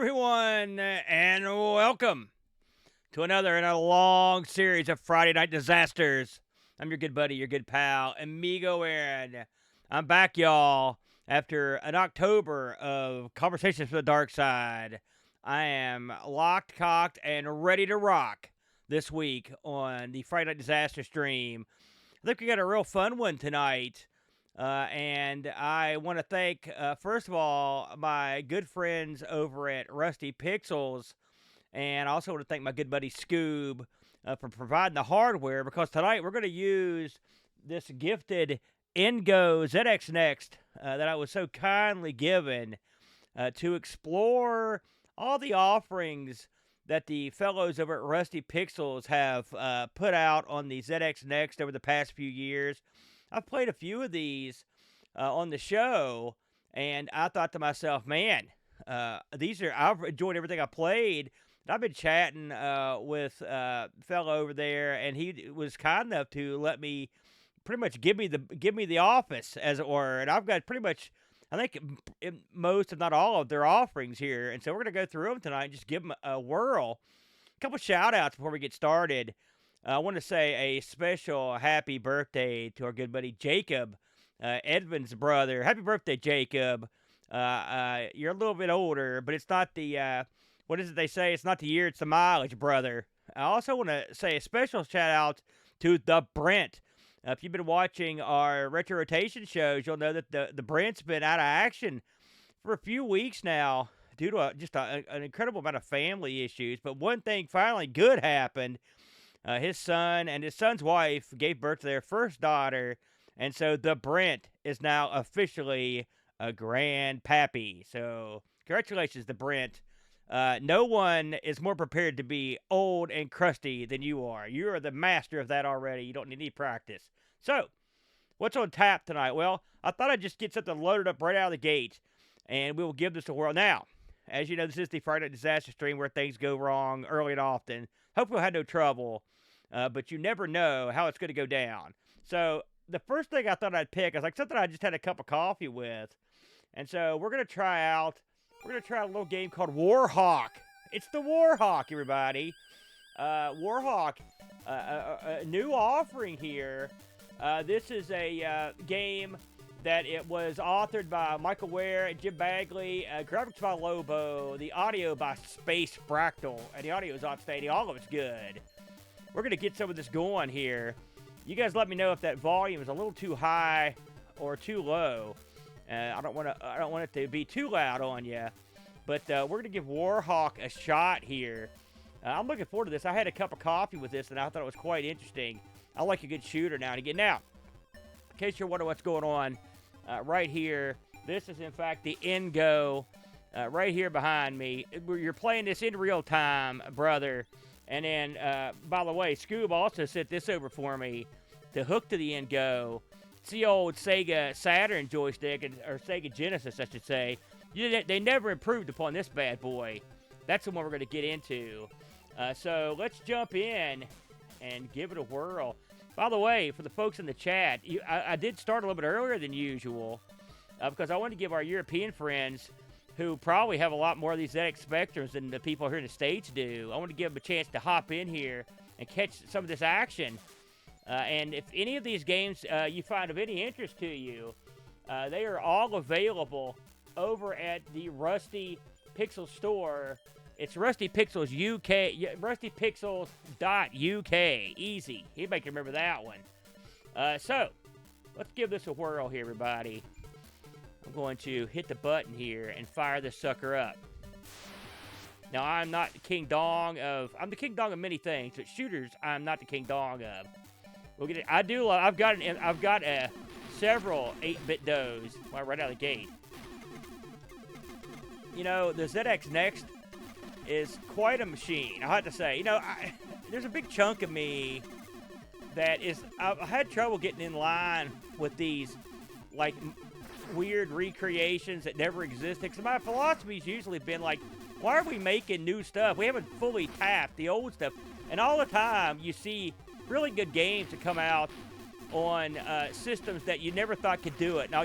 everyone, and welcome to another in a long series of Friday Night Disasters. I'm your good buddy, your good pal, Amigo Aaron. I'm back, y'all, after an October of Conversations with the Dark Side. I am locked, cocked, and ready to rock this week on the Friday Night Disaster stream. I think we got a real fun one tonight. And I want to thank, first of all, my good friends over at Rusty Pixels. And I also want to thank my good buddy Scoob for providing the hardware, because tonight we're going to use this gifted Ingo ZX Next that I was so kindly given to explore all the offerings that the fellows over at Rusty Pixels have put out on the ZX Next over the past few years. I've played a few of these on the show, and I thought to myself, man, I've enjoyed everything I played. And I've been chatting with a fellow over there, and he was kind enough to let me pretty much give me the office, as it were. And I've got pretty much, I think, most, if not all, of their offerings here. And so we're going to go through them tonight and just give them a whirl. A couple shout outs before we get started. I want to say a special happy birthday to our good buddy Jacob, Edvin's brother. Happy birthday, Jacob. You're a little bit older, but it's not the, what is it they say? It's not the year, it's the mileage, brother. I also want to say a special shout out to the Brent. If you've been watching our retro rotation shows, you'll know that the Brent's been out of action for a few weeks now due to just an incredible amount of family issues. But one thing finally good happened. His son and his son's wife gave birth to their first daughter, and so the Brent is now officially a grandpappy. So congratulations, the Brent. No one is more prepared to be old and crusty than you are. You are the master of that already. You don't need any practice. So, what's on tap tonight? Well, I thought I'd just get something loaded up right out of the gate, and we will give this a whirl. Now, as you know, this is the Friday Night Disaster stream where things go wrong early and often. Hopefully we'll have no trouble, but you never know how it's going to go down. So the first thing I thought I'd pick is like something I just had a cup of coffee with. And so we're going to try a little game called Warhawk. It's the Warhawk, everybody. Warhawk, a new offering here. This is a game that it was authored by Michael Ware and Jim Bagley, graphics by Lobo, the audio by Space Fractal, and the audio is outstanding. All of it's good. We're going to get some of this going here. You guys let me know if that volume is a little too high or too low. I don't want it to be too loud on you, but we're going to give Warhawk a shot here. I'm looking forward to this. I had a cup of coffee with this, and I thought it was quite interesting. I like a good shooter now and again. Now, in case you're wondering what's going on, right here, this is in fact the Ingo right here behind me. You're playing this in real time, brother. And then, by the way, Scoob also sent this over for me to hook to the Ingo. It's the old Sega Saturn joystick, or Sega Genesis, I should say. They never improved upon this bad boy. That's the one we're going to get into. So let's jump in and give it a whirl. By the way, for the folks in the chat, I did start a little bit earlier than usual because I wanted to give our European friends, who probably have a lot more of these ZX Spectrums than the people here in the States do, I want to give them a chance to hop in here and catch some of this action. And if any of these games you find of any interest to you, they are all available over at the Rusty Pixels store. It's Rusty Pixels UK, rustypixels.uk. Easy. Anybody can remember that one. So, let's give this a whirl here, everybody. I'm going to hit the button here and fire this sucker up. Now, I'm not the King Dong of... I'm the King Dong of many things, but shooters, I'm not the King Dong of. We'll get it. I've got several 8-bit does right out of the gate. You know, the ZX Next is quite a machine, I have to say. You know, there's a big chunk of me that is... I've had trouble getting in line with these, like, weird recreations that never existed. Because my philosophy's usually been like, why are we making new stuff? We haven't fully tapped the old stuff. And all the time, you see really good games that come out on systems that you never thought could do it. And I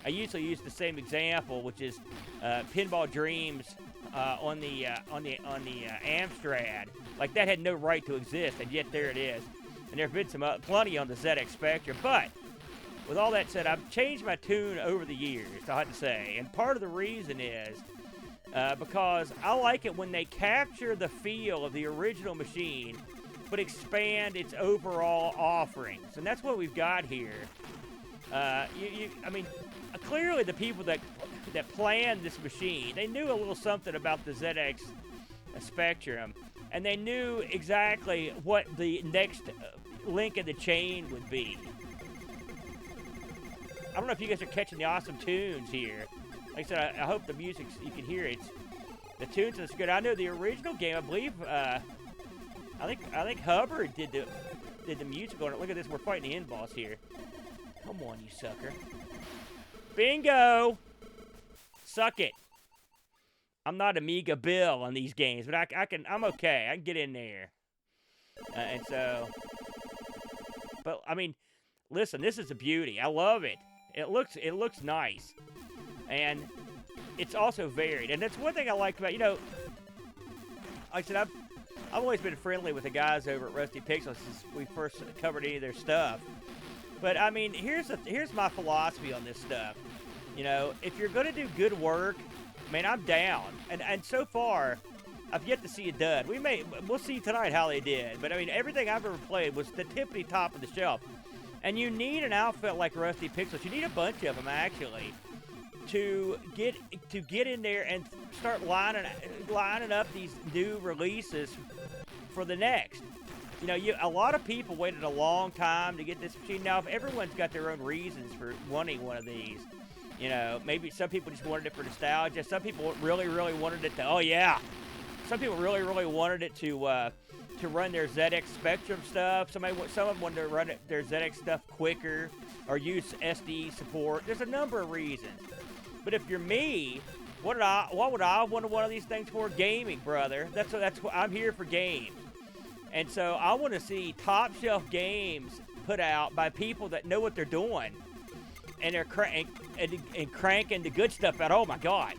usually use the same example, which is Pinball Dreams on the Amstrad. Like that had no right to exist, and yet there it is. And there've been some plenty on the ZX Spectrum. But with all that said, I've changed my tune over the years, I have to say. And part of the reason is because I like it when they capture the feel of the original machine, but expand its overall offerings. And that's what we've got here. I mean, clearly the people that planned this machine, they knew a little something about the ZX Spectrum, and they knew exactly what the next link in the chain would be. I don't know if you guys are catching the awesome tunes here. Like I said, I hope the music, you can hear it. The tunes are good. I know the original game, I believe, I think Hubbard did the music on it. Look at this, we're fighting the end boss here. Come on, you sucker. Bingo! Suck it. I'm not Amiga Bill on these games, but I'm okay. I can get in there. And so, but I mean, listen, this is a beauty. I love it. It looks nice, and it's also varied. And that's one thing I like about, like I said, I've always been friendly with the guys over at Rusty Pixels since we first covered any of their stuff. But I mean, here's my philosophy on this stuff. If you're gonna do good work, man, I'm down. And so far, I've yet to see a dud. We'll see tonight how they did. But I mean, everything I've ever played was the tippity top of the shelf. And you need an outfit like Rusty Pixels. You need a bunch of them actually to get in there and start lining up these new releases for the next. A lot of people waited a long time to get this machine. Now, if everyone's got their own reasons for wanting one of these, maybe some people just wanted it for nostalgia. Some people really, really wanted it to. Oh yeah, some people really, really wanted it to run their ZX Spectrum stuff. Some of them wanted to run their ZX stuff quicker or use SD support. There's a number of reasons. But if you're me, what would I want one of these things for? Gaming, brother. That's what I'm here for, games. And so I want to see top shelf games put out by people that know what they're doing, and they're cranking the good stuff out. Oh my God!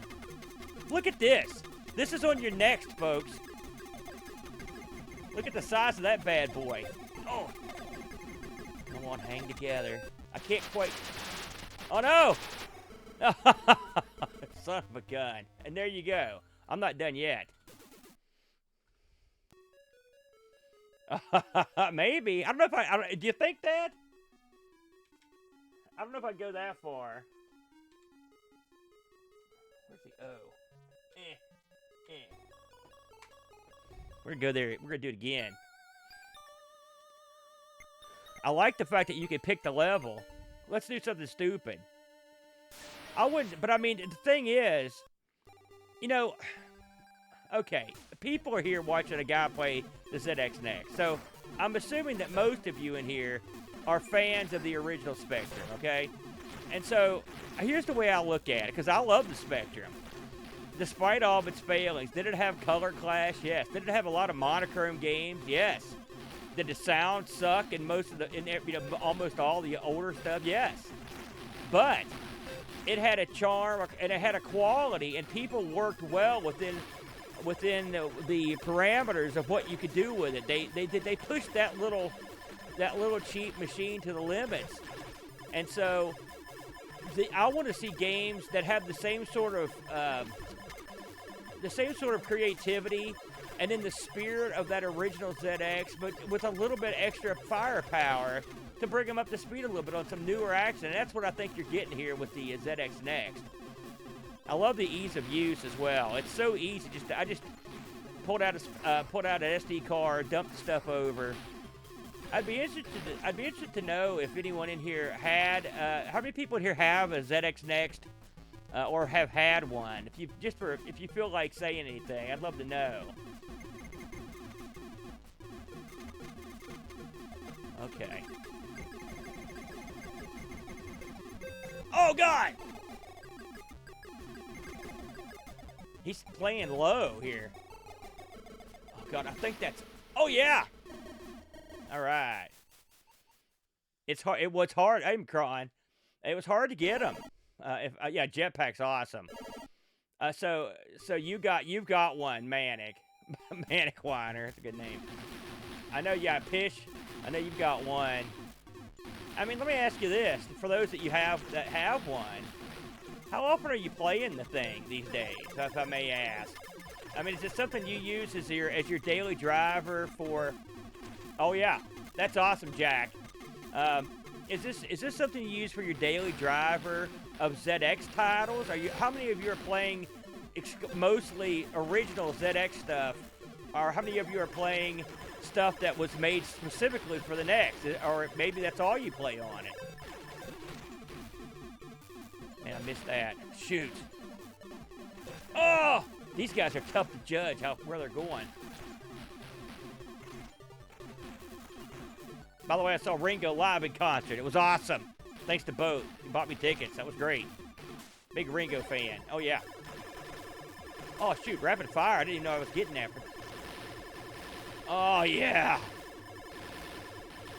Look at this. This is on your next, folks. Look at the size of that bad boy. Oh, come on, hang together. I can't quite. Oh no! Son of a gun. And there you go. I'm not done yet. Maybe. I don't know if do you think that? I don't know if I'd go that far. Where's the O? We're gonna go there. We're gonna do it again. I like the fact that you can pick the level. Let's do something stupid. I wouldn't, but I mean, the thing is, okay, people are here watching a guy play the ZX Next. So I'm assuming that most of you in here are fans of the original Spectrum, okay? And so here's the way I look at it, because I love the Spectrum. Despite all of its failings, did it have color clash? Yes. Did it have a lot of monochrome games? Yes. Did the sound suck in almost all the older stuff? Yes. But it had a charm and it had a quality, and people worked well within the parameters of what you could do with it. They pushed that little cheap machine to the limits, and so I want to see games that have the same sort of creativity and in the spirit of that original ZX, but with a little bit extra firepower to bring them up to speed a little bit on some newer action. And that's what I think you're getting here with the ZX Next. I love the ease of use as well. It's so easy. I just pulled out an SD card, dumped the stuff over. I'd be interested to know if anyone in here had. How many people in here have a ZX Next, or have had one? If you feel like saying anything, I'd love to know. Okay. Oh God! He's playing low here. Oh God, I think that's. Oh yeah. All right. It's hard. It was hard. I'm crying. It was hard to get him. Yeah, Jetpack's awesome. So you've got one, Manic. Manic Whiner. That's a good name. I know you got Pish. I know you've got one. I mean, let me ask you this: for those that have one, how often are you playing the thing these days? If I may ask. I mean, is it something you use as your daily driver for? Oh yeah, that's awesome, Jack. Is this something you use for your daily driver of ZX titles? How many of you are playing mostly original ZX stuff, or how many of you are playing stuff that was made specifically for the next, or maybe that's all you play on it? Man, I missed that. Shoot. Oh, these guys are tough to judge where they're going. By the way, I saw Ringo live in concert. It was awesome. Thanks to both. He bought me tickets. That was great. Big Ringo fan. Oh, yeah. Oh, shoot. Rapid fire. I didn't even know I was getting that. Oh, yeah.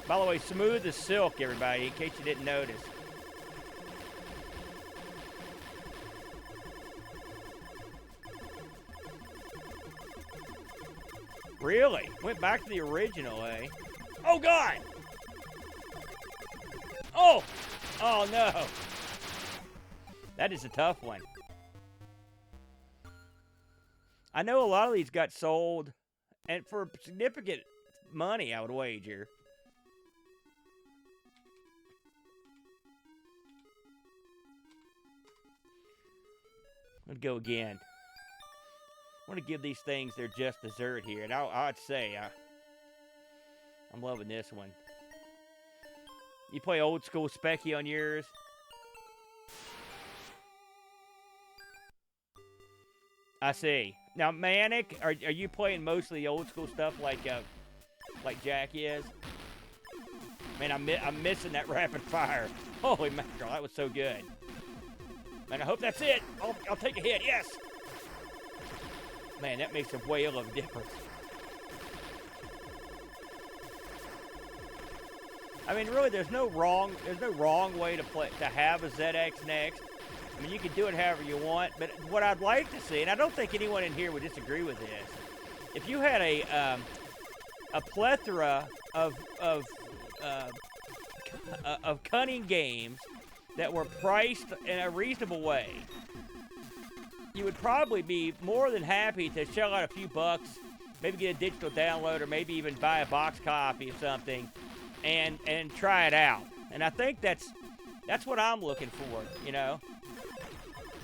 By the way, smooth as silk, everybody, in case you didn't notice. Really? Went back to the original, eh? Oh, God! Oh! Oh, no. That is a tough one. I know a lot of these got sold, and for significant money, I would wager. Let's go again. I want to give these things their just dessert here, and I'd say I'm loving this one. You play old school Specky on yours? I see. Now, Manic, are you playing mostly old school stuff like Jack is? Man, I'm missing that rapid fire. Holy mackerel, that was so good. Man, I hope that's it. I'll take a hit. Yes. Man, that makes a whale of a difference. I mean, really, there's no wrong way to have a ZX Next. I mean, you can do it however you want, but what I'd like to see, and I don't think anyone in here would disagree with this, if you had a plethora of cunning games that were priced in a reasonable way, you would probably be more than happy to shell out a few bucks, maybe get a digital download, or maybe even buy a box copy of something, and try it out. And I think that's what I'm looking for, you know.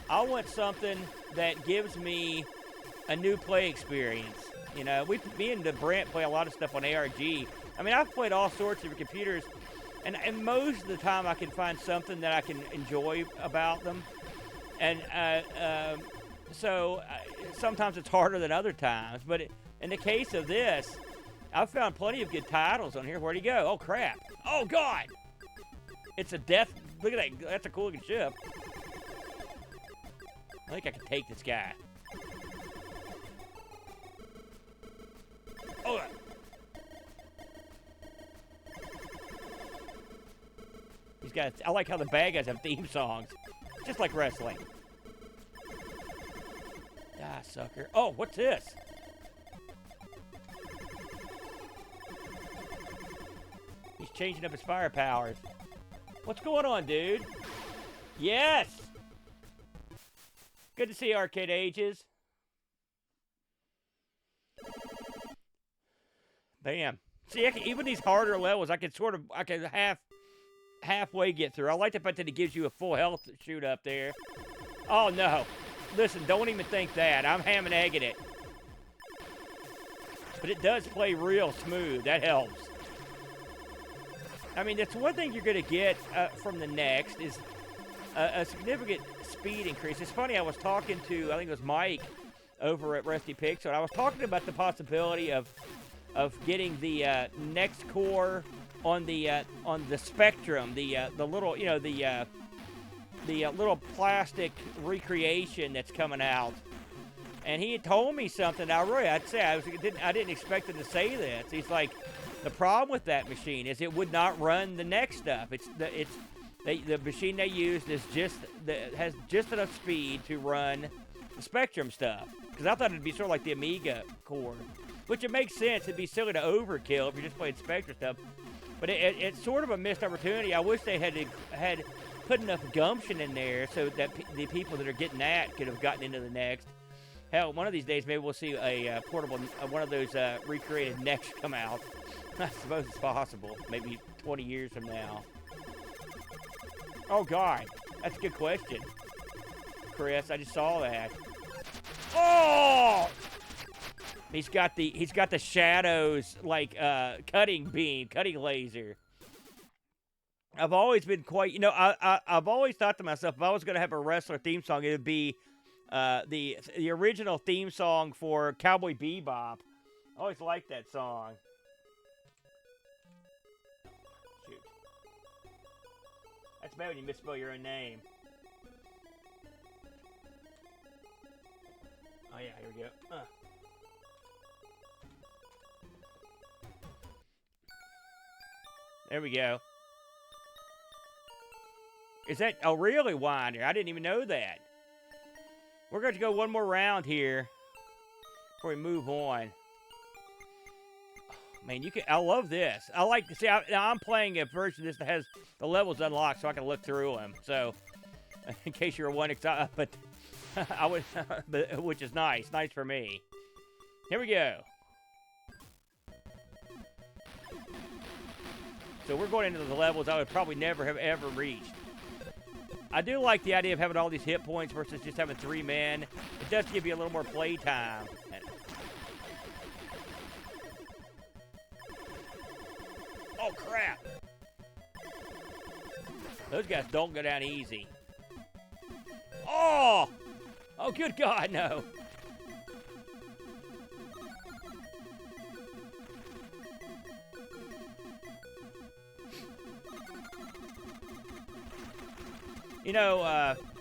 I want something that gives me a new play experience. You know, me and Brent play a lot of stuff on ARG. I mean, I've played all sorts of computers, and most of the time I can find something that I can enjoy about them. And so sometimes it's harder than other times. But in the case of this, I've found plenty of good titles on here. Where'd he go? Oh, crap. Oh, God. It's a death. Look at that. That's a cool looking ship. I think I can take this guy. Oh. These guys, I like how the bad guys have theme songs. Just like wrestling. Ah, sucker. Oh, what's this? He's changing up his fire powers. What's going on, dude? Yes! Good to see Arcade Ages. Bam. See, even these harder levels, I can halfway get through. I like the fact that it gives you a full health shoot up there. Oh, no. Listen, don't even think that. I'm ham and egging it. But it does play real smooth. That helps. I mean, that's one thing you're going to get from the Next is a significant speed increase. It's funny, I was talking to, I think it was Mike over at Rusty Pixels, and I was talking about the possibility of getting the Next core on the Spectrum, the little, you know, the little plastic recreation that's coming out. And he had told me something. I'd say I didn't expect him to say this. He's like, the problem with that machine is it would not run the Next stuff. The machine they used has just enough speed to run Spectrum stuff. Because I thought it'd be sort of like the Amiga core. Which it makes sense. It'd be silly to overkill if you're just playing Spectrum stuff. But it's sort of a missed opportunity. I wish they had put enough gumption in there so that the people that are getting that could have gotten into the next. Hell, one of these days maybe we'll see a portable, one of those recreated necks come out. I suppose it's possible. Maybe 20 years from now. Oh God, that's a good question, Chris. I just saw that. Oh! He's got the shadows like cutting laser. I've always been quite, I've always thought to myself, if I was going to have a wrestler theme song, it would be the original theme song for Cowboy Bebop. I always liked that song. Shoot. That's bad when you misspell your own name. Oh yeah, here we go. There we go. Is that a really winder? I didn't even know that. We're going to go one more round here before we move on. Oh, man, I love this. I like to see. I'm playing a version of this that has the levels unlocked, so I can look through them. So, in case you're wondering, but I would, which is nice for me. Here we go. So we're going into the levels I would probably never have ever reached. I do like the idea of having all these hit points versus just having 3 men. It does give you a little more play time. Oh, crap. Those guys don't go down easy. Oh! Oh, good God, no.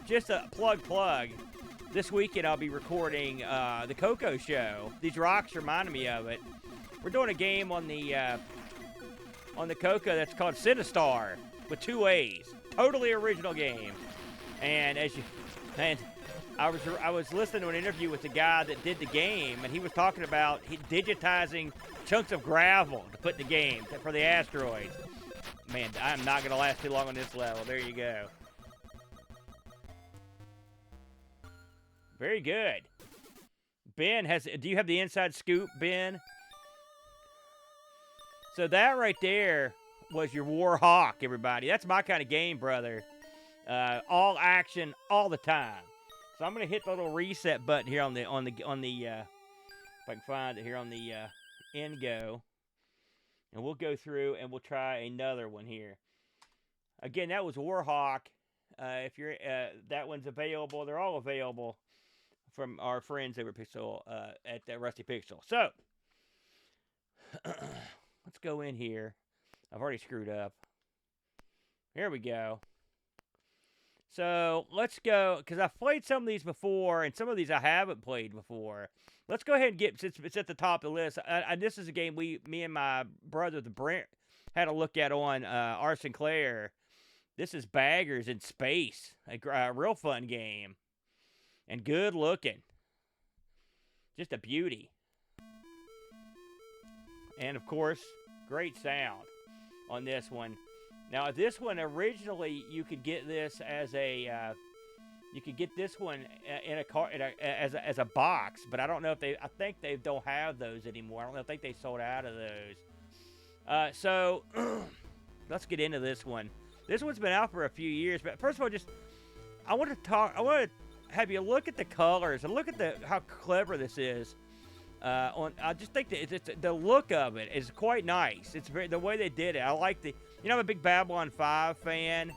Just a plug. This weekend I'll be recording the Coco Show. These rocks reminded me of it. We're doing a game on the Coco that's called Sinistar with 2 A's. Totally original game. And I was listening to an interview with the guy that did the game, and he was talking about digitizing chunks of gravel to put in the game for the asteroids. Man, I'm not going to last too long on this level. There you go. Very good. Ben do you have the inside scoop, Ben? So that right there was your Warhawk, everybody. That's my kind of game, brother. All action, all the time. So I'm gonna hit the little reset button here on the if I can find it here on the end go, and we'll go through and we'll try another one here. Again, that was Warhawk. If you're that one's available, they're all available from our friends over at Rusty Pixels. So let's go in here. I've already screwed up. Here we go. So let's go, because I've played some of these before, and some of these I haven't played before. Let's go ahead and since it's at the top of the list. This is a game me and my brother, the Brent, had a look at on R. Sinclair. This is Baggers in Space, a real fun game. And good looking. Just a beauty. And, of course, great sound on this one. Now, this one, originally, you could get this as a... you could get this one in a car as a box, but I don't know if I think they don't have those anymore. I don't know. I think they sold out of those. So, let's get into this one. This one's been out for a few years, but first of all, I want to have you look at the colors and look at how clever this is. I just think that the look of it is quite nice. It's the way they did it. I like I'm a big Babylon 5 fan,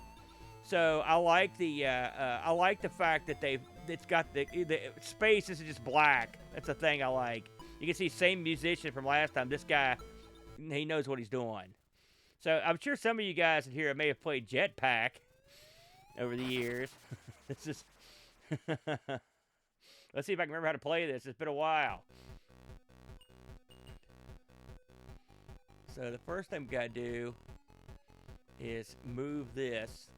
so I like the fact that it's got the space isn't just black. That's the thing I like. You can see same musician from last time. This guy, he knows what he's doing. So I'm sure some of you guys in here may have played Jetpack over the years. This is. Let's see if I can remember how to play this. It's been a while. So the first thing we gotta do is move this.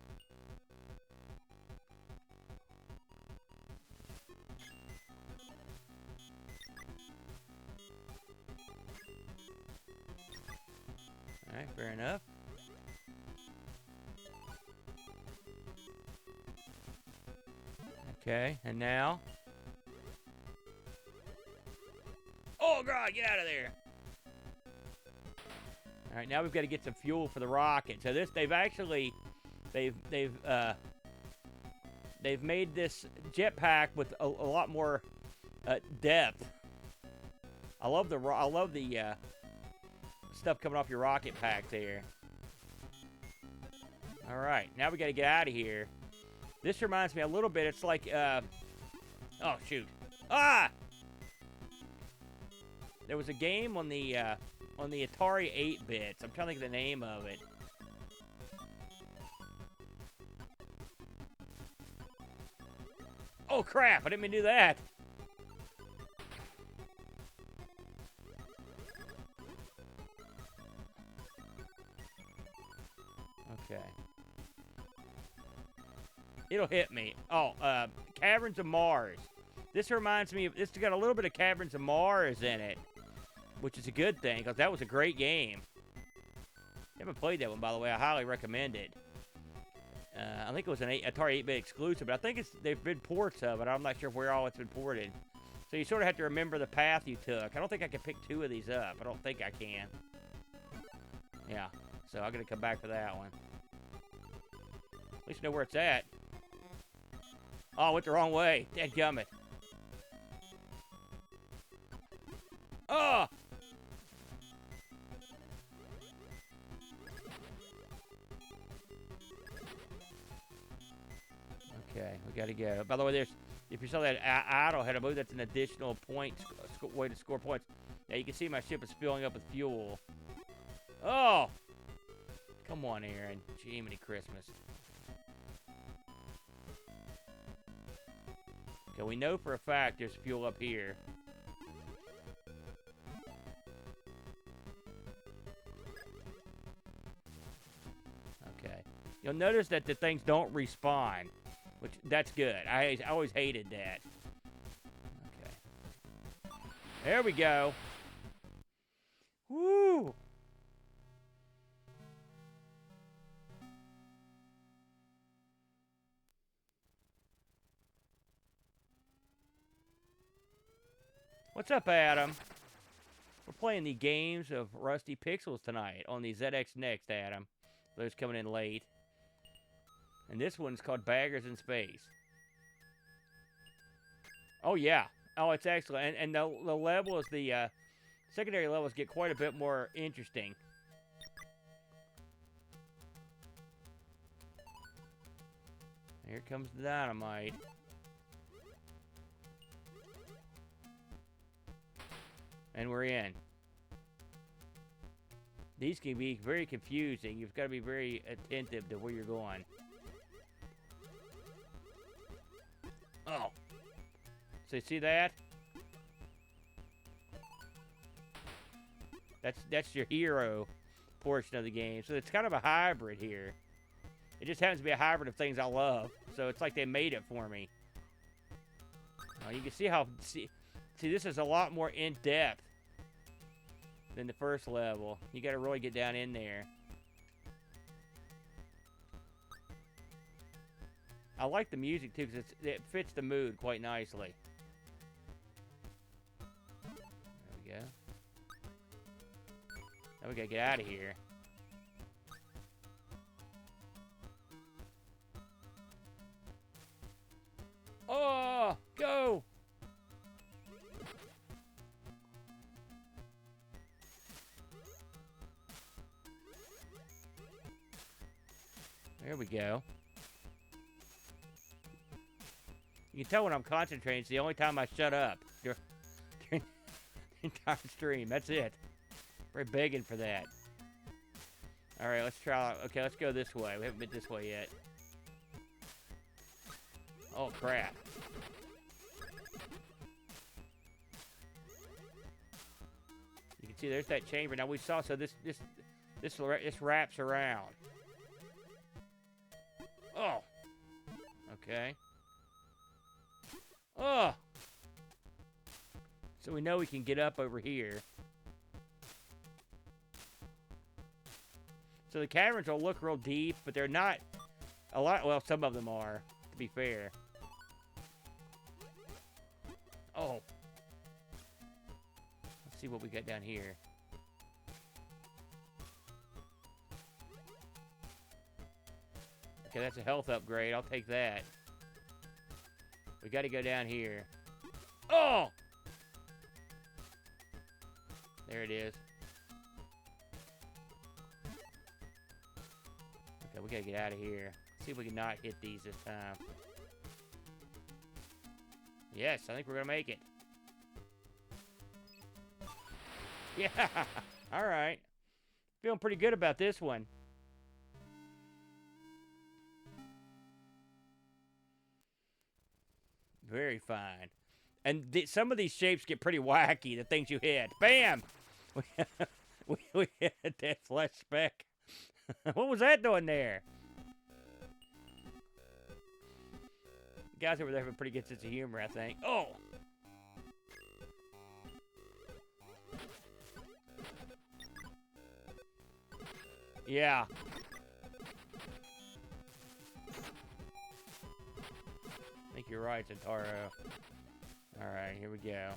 Alright, fair enough. Okay, and now? Oh, God, get out of there! Alright, now we've got to get some fuel for the rocket. So this, they've made this jetpack with a lot more depth. I love the stuff coming off your rocket pack there. All right, now we got to get out of here. This reminds me a little bit. It's like oh shoot, there was a game on the Atari 8-bits. I'm trying to think of the name of it. Oh crap! I didn't mean to do that. Okay. It'll hit me. Oh, Caverns of Mars. This reminds me of, this got a little bit of Caverns of Mars in it, which is a good thing, because that was a great game. Haven't played that one, by the way. I highly recommend it. I think it was an Atari 8-bit exclusive, but I think they've been ports of it. I'm not sure where all it's been ported. So you sort of have to remember the path you took. I don't think I can pick 2 of these up. I don't think I can. Yeah, so I'm going to come back for that one. At least I know where it's at. Oh, I went the wrong way. Dadgummit. Oh! Okay, we gotta go. By the way, if you saw that idle head, I believe that's an additional point, way to score points. Yeah, you can see my ship is filling up with fuel. Oh! Come on, Aaron. Jiminy Christmas. Okay, we know for a fact there's fuel up here. Okay. You'll notice that the things don't respawn, which, that's good. I always hated that. Okay. There we go. Woo! What's up, Adam? We're playing the games of Rusty Pixels tonight on the ZX Next, Adam. Those coming in late. And this one's called Baggers in Space. Oh, yeah. Oh, it's excellent. And the levels, the secondary levels get quite a bit more interesting. Here comes the dynamite. And we're in. These can be very confusing. You've got to be very attentive to where you're going. Oh. So you see that? That's your hero portion of the game. So it's kind of a hybrid here. It just happens to be a hybrid of things I love. So it's like they made it for me. You can see how... See, this is a lot more in-depth than the first level. You got to really get down in there. I like the music, too, because it fits the mood quite nicely. There we go. Now we got to get out of here. Oh, go! There we go. You can tell when I'm concentrating. It's the only time I shut up during the entire stream. That's it. We're begging for that. Alright, let's try. Okay, let's go this way. We haven't been this way yet. Oh, crap. You can see there's that chamber. Now we saw, so this wraps around. Oh. Okay. Oh. So we know we can get up over here. So the caverns will look real deep, but they're not a lot. Well, some of them are, to be fair. Oh. Let's see what we got down here. Okay, that's a health upgrade. I'll take that. We got to go down here. Oh! There it is. Okay, we got to get out of here. See if we can not hit these this time. Yes, I think we're going to make it. Yeah! Alright. Feeling pretty good about this one. Very fine. And some of these shapes get pretty wacky, the things you hit. Bam! we hit that flesh speck. What was that doing there? The guys over there have a pretty good sense of humor, I think. Oh! Yeah. I think you're right, Zentaro. Alright, here we go.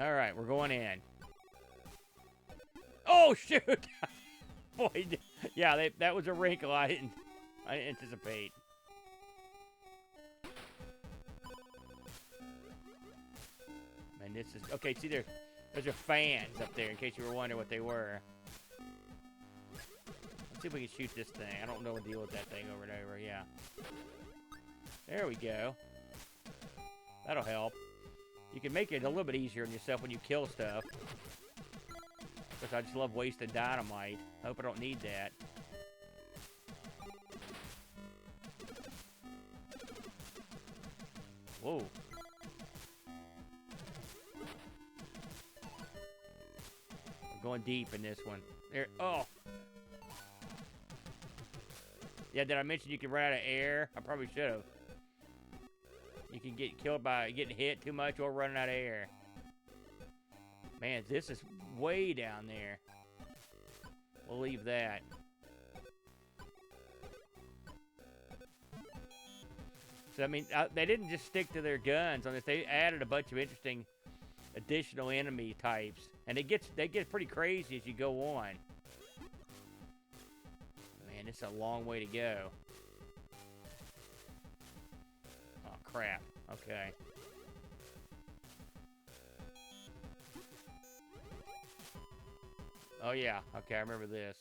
Alright, we're going in. Oh, shoot! Boy, yeah, that was a wrinkle I didn't anticipate. And this is... Okay, see, those are fans up there, in case you were wondering what they were. Let's see if we can shoot this thing. I don't know what to deal with that thing over and over. Yeah. There we go. That'll help. You can make it a little bit easier on yourself when you kill stuff. Because I just love wasting dynamite. I hope I don't need that. Whoa. We're going deep in this one. There. Oh. Yeah, did I mention you can run out of air? I probably should have. You can get killed by getting hit too much or running out of air. Man, this is way down there. We'll leave that. So, I mean, they didn't just stick to their guns on this. They added a bunch of interesting additional enemy types. And they get pretty crazy as you go on. Man, it's a long way to go. Oh, crap. Okay. Oh, yeah. Okay, I remember this.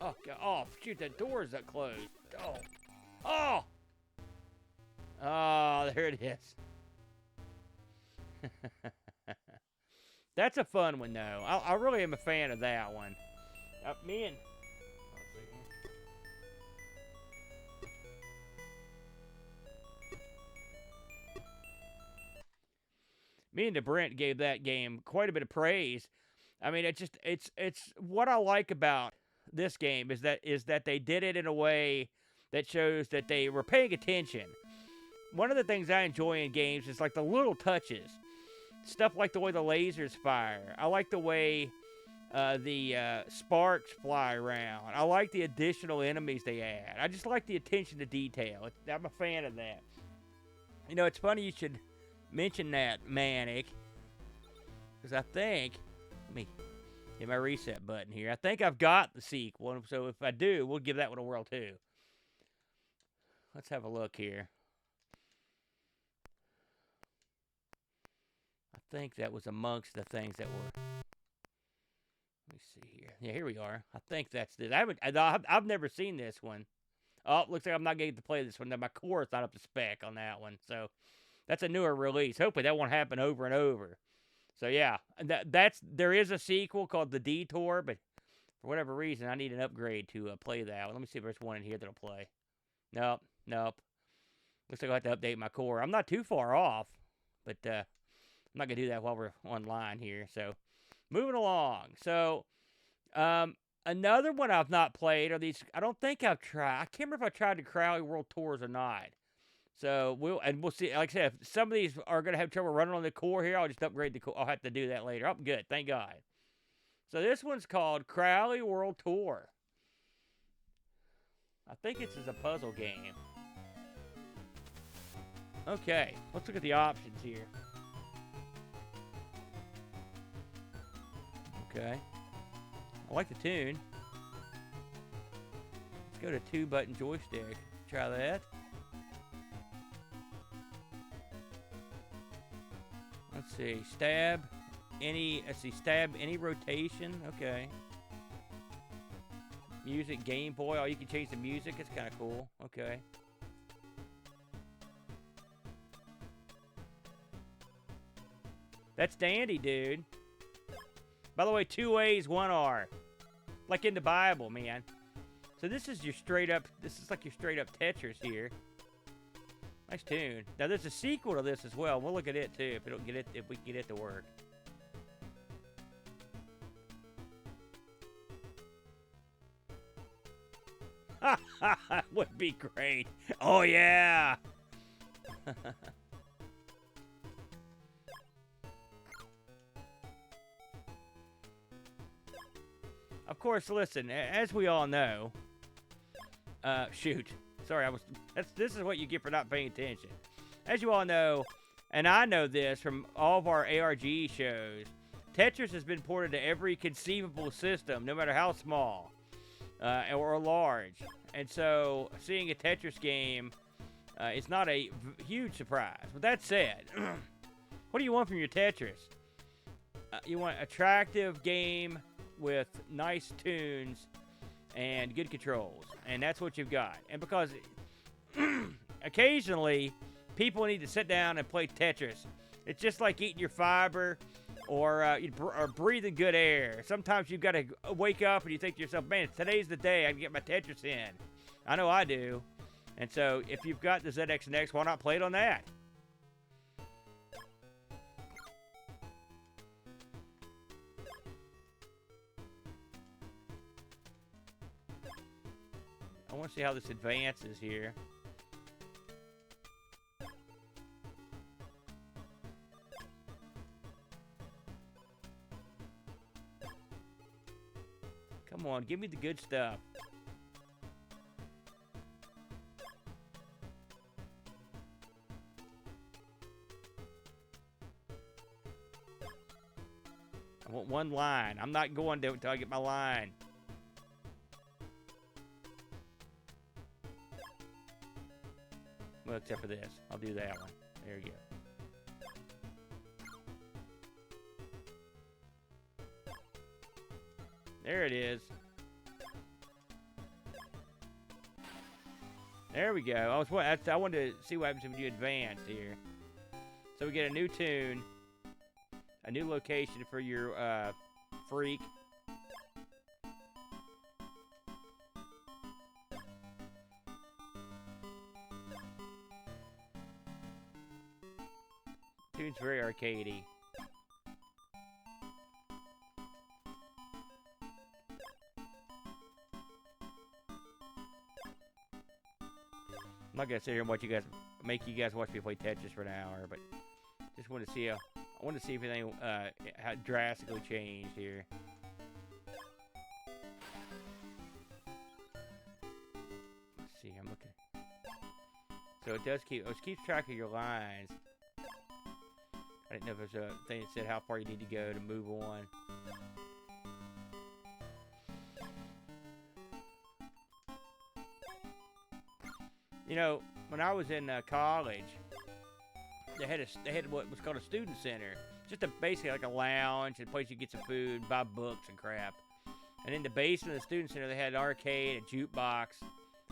Oh, God. Oh, shoot, that door is closed. Oh. Oh! Oh, there it is. That's a fun one, though. I really am a fan of that one. Me and... Me and DeBrent gave that game quite a bit of praise. I mean, it's what I like about this game is that they did it in a way that shows that they were paying attention. One of the things I enjoy in games is like the little touches. Stuff like the way the lasers fire. I like the way the sparks fly around. I like the additional enemies they add. I just like the attention to detail. I'm a fan of that. You know, it's funny you should mention that, Manic. Because I think... Let me hit my reset button here. I think I've got the sequel. So if I do, we'll give that one a whirl too. Let's have a look here. I think that was amongst the things that were... Let me see here. Yeah, here we are. I think that's this. I've never seen this one. Oh, looks like I'm not getting to play this one. My core is not up to spec on that one. So that's a newer release. Hopefully that won't happen over and over. So yeah, there is a sequel called The Detour, but for whatever reason, I need an upgrade to play that one. Let me see if there's one in here that'll play. Nope. Looks like I'll have to update my core. I'm not too far off, but I'm not going to do that while we're online here. So moving along. So another one I've not played are these. I don't think I've tried. I can't remember if I tried the Crowley World Tours or not. So we'll see. Like I said, if some of these are gonna have trouble running on the core here, I'll just upgrade the core. I'll have to do that later. Oh, good, thank God. So this one's called Crowley World Tour. I think it's a puzzle game. Okay, let's look at the options here. Okay, I like the tune. Let's go to 2-button joystick. Try that. Let's see, stab any rotation. Okay. Music, Game Boy. Oh, you can change the music. It's kind of cool. Okay. That's dandy, dude. By the way, 2 A's, 1 R. Like in the Bible, man. So this is your straight up, this is like your straight up Tetris here. Nice tune. Now there's a sequel to this as well. We'll look at it too if we can get it to work. Would be great. Oh yeah. Of course, listen, as we all know, shoot. Sorry, this is what you get for not paying attention. As you all know, and I know this from all of our ARG shows, Tetris has been ported to every conceivable system, no matter how small or large. And so, seeing a Tetris game is not a huge surprise. With that said, what do you want from your Tetris? You want an attractive game with nice tunes and good controls, and that's what you've got. And because occasionally people need to sit down and play Tetris, it's just like eating your fiber or breathing good air. Sometimes you've got to wake up and you think to yourself, man, today's the day I can get my Tetris in. I know I do. And so if you've got the ZX Next, why not play it on that? I want to see how this advances here. Come on, give me the good stuff. I want one line. I'm not going to until I get my line. Well, except for this. I'll do that one. There you go. There it is. There we go. I wanted to see what happens when you advance here. So we get a new tune, a new location for your freak. Tune's very arcadey. I'm not gonna sit here and make you guys watch me play Tetris for an hour, but just want to see I want to see if anything had drastically changed here. Let's see, I'm looking. So it keeps track of your lines. I didn't know if there's a thing that said how far you need to go to move on. You know, when I was in college, they had what was called a student center, just basically like a lounge, a place you get some food, buy books and crap. And in the basement of the student center, they had an arcade, a jukebox.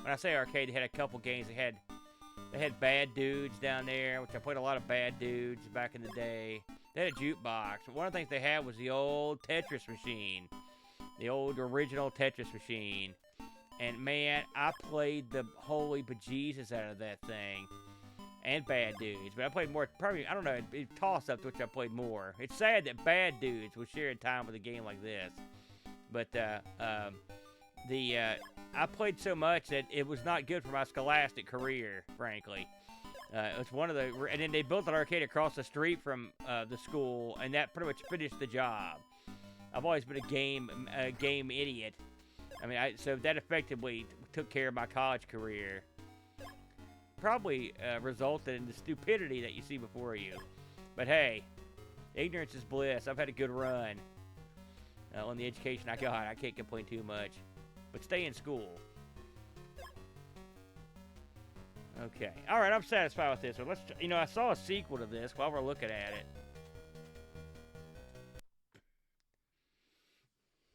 When I say arcade, they had a couple games. They had Bad Dudes down there, which I played a lot of Bad Dudes back in the day. They had a jukebox. One of the things they had was the old Tetris machine, the old original Tetris machine. And man, I played the holy bejesus out of that thing. And Bad Dudes. But I played more, probably, I don't know, it toss-up to which I played more. It's sad that Bad Dudes was sharing time with a game like this. But I played so much that it was not good for my scholastic career, frankly. It's one of the, and then they built an arcade across the street from the school, and that pretty much finished the job. I've always been a game idiot. I mean, so that effectively took care of my college career. Probably resulted in the stupidity that you see before you. But hey, ignorance is bliss. I've had a good run on the education I got. I can't complain too much. But stay in school. Okay. All right, I'm satisfied with this one. Let's, I saw a sequel to this while we're looking at it.